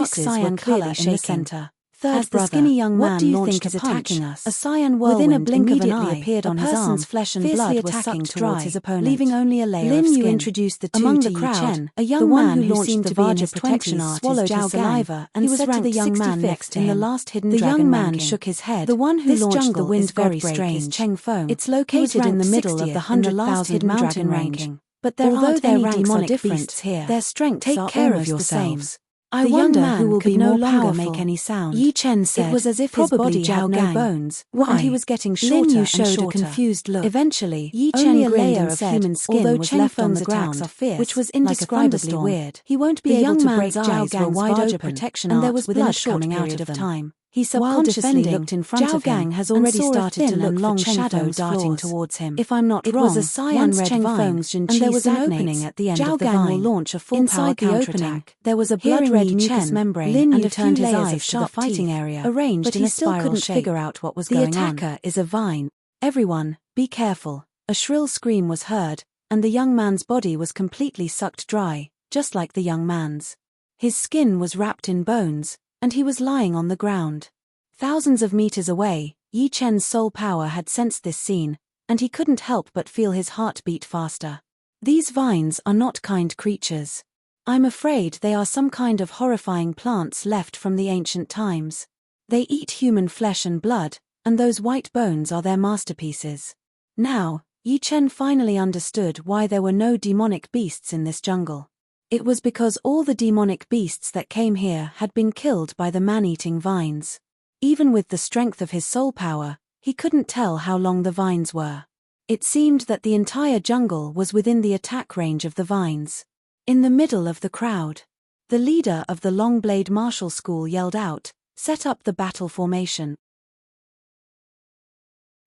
S1: voices
S2: cyan
S1: were
S2: color
S1: clearly
S2: in
S1: shaking.
S2: the center. Third
S1: As the
S2: brother,
S1: skinny young
S2: what
S1: man
S2: do you
S1: launched
S2: think is
S1: a punch,
S2: attacking us?
S1: a cyan
S2: Within a
S1: whirlwind
S2: blink of an
S1: immediately
S2: eye,
S1: appeared
S2: a
S1: on his
S2: person's
S1: arm,
S2: flesh and
S1: fiercely
S2: blood were
S1: attacking
S2: sucked dry,
S1: towards his opponent,
S2: leaving only a layer
S1: Lin
S2: of
S1: Yu
S2: skin.
S1: introduced the two
S2: Among
S1: to
S2: the
S1: Yi
S2: crowd,
S1: Chen,
S2: a young
S1: the one
S2: man
S1: who
S2: who
S1: launched
S2: seemed
S1: the
S2: to be in
S1: Vaja
S2: his
S1: protection
S2: 20s
S1: art
S2: swallowed
S1: Zhao
S2: his saliva
S1: Gang,
S2: and
S1: he was
S2: said
S1: said
S2: to the young man next to him.
S1: the last hidden
S2: The
S1: dragon
S2: young man
S1: ranking.
S2: shook his head.
S1: The one who
S2: This
S1: launched
S2: jungle
S1: the wind
S2: is very
S1: godbreak is
S2: strange.
S1: Cheng Feng.
S2: It's
S1: He was
S2: located in the
S1: ranked
S2: middle of the
S1: 60th in the last
S2: 100,000
S1: hidden
S2: mountain
S1: dragon
S2: range.
S1: ranking.
S2: But there
S1: Although
S2: aren't
S1: their
S2: any
S1: ranks are
S2: demonic
S1: different,
S2: beasts here.
S1: their strengths
S2: Take
S1: are
S2: care of
S1: almost the
S2: yourselves.
S1: same.
S2: I
S1: The
S2: wonder
S1: young man
S2: who will
S1: could
S2: be
S1: no
S2: more
S1: longer
S2: powerful.
S1: make any sound.
S2: Yi Chen said.
S1: It was as if his
S2: Probably
S1: body
S2: Zhao
S1: had no
S2: Gang.
S1: bones,
S2: Why?
S1: and he was getting
S2: Lin
S1: shorter
S2: Yu
S1: and
S2: showed
S1: shorter.
S2: a confused look.
S1: Eventually,
S2: Yi Chen
S1: only a
S2: grinned
S1: layer
S2: and
S1: of
S2: said,
S1: human skin
S2: although
S1: was
S2: Cheng
S1: left on
S2: Feng's
S1: the
S2: attacks
S1: ground,
S2: are fierce,
S1: which was
S2: like a
S1: indescribably
S2: thunderstorm.
S1: weird.
S2: He won't be
S1: The
S2: able
S1: young
S2: to
S1: man's
S2: break Zhao
S1: eyes were
S2: Gang's
S1: wide
S2: Vaja
S1: open,
S2: protection
S1: and there
S2: arts
S1: was
S2: within a
S1: blood
S2: short
S1: coming out
S2: period
S1: of
S2: of
S1: them.
S2: time.
S1: He
S2: While
S1: subconsciously
S2: defending,
S1: looked in front
S2: Zhao
S1: of him
S2: Gang has
S1: and
S2: already
S1: saw a
S2: started to
S1: thin
S2: look
S1: and
S2: for
S1: long
S2: Cheng
S1: shadow
S2: Feng's
S1: darting
S2: flaws.
S1: towards him.
S2: If I'm not
S1: It
S2: wrong,
S1: was a cyan
S2: once
S1: red
S2: Cheng
S1: vine,
S2: Feng's
S1: and there was an opening at the end
S2: Zhao
S1: of the
S2: Gang will
S1: vine.
S2: launch a full
S1: Inside the opening,
S2: counterattack.
S1: there was a
S2: Hearing
S1: blood-red
S2: Yi
S1: mucus
S2: Chen,
S1: membrane
S2: Lin
S1: and
S2: Yu
S1: a few
S2: turned his
S1: layers
S2: eyes
S1: of
S2: to the
S1: sharp
S2: fighting
S1: teeth,
S2: area,
S1: arranged
S2: but
S1: in
S2: he
S1: a
S2: still
S1: spiral
S2: couldn't
S1: shape.
S2: figure out what was
S1: The
S2: going on.
S1: attacker is a vine.
S2: Everyone, be careful. A shrill scream was heard, and the young man's body was completely sucked dry, just like the young man's.
S1: His skin was wrapped in bones, and he was lying on the ground. Thousands of meters away, Yi Chen's soul power had sensed this scene, and he couldn't help but feel his heart beat faster. These vines are not kind creatures. I'm afraid they are some kind of horrifying plants left from the ancient times. They eat human flesh and blood, and those white bones are their masterpieces. Now, Yi Chen finally understood why there were no demonic beasts in this jungle. It was because all the demonic beasts that came here had been killed by the man-eating vines. Even with the strength of his soul power, he couldn't tell how long the vines were. It seemed that the entire jungle was within the attack range of the vines. In the middle of the crowd, the leader of the Longblade Martial School yelled out, "Set up the battle formation."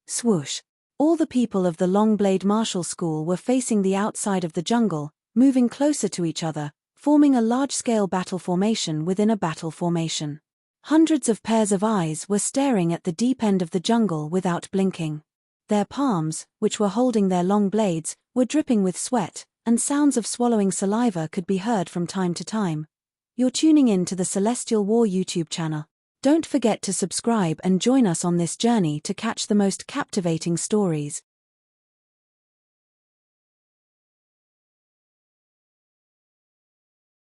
S1: Swoosh! All the people of the Longblade Martial School were facing the outside of the jungle, moving closer to each other, forming a large-scale battle formation within a battle formation. Hundreds of pairs of eyes were staring at the deep end of the jungle without blinking. Their palms, which were holding their long blades, were dripping with sweat, and sounds of swallowing saliva could be heard from time to time. You're tuning in to the Celestial War YouTube channel. Don't forget to subscribe and join us on this journey to catch the most captivating stories.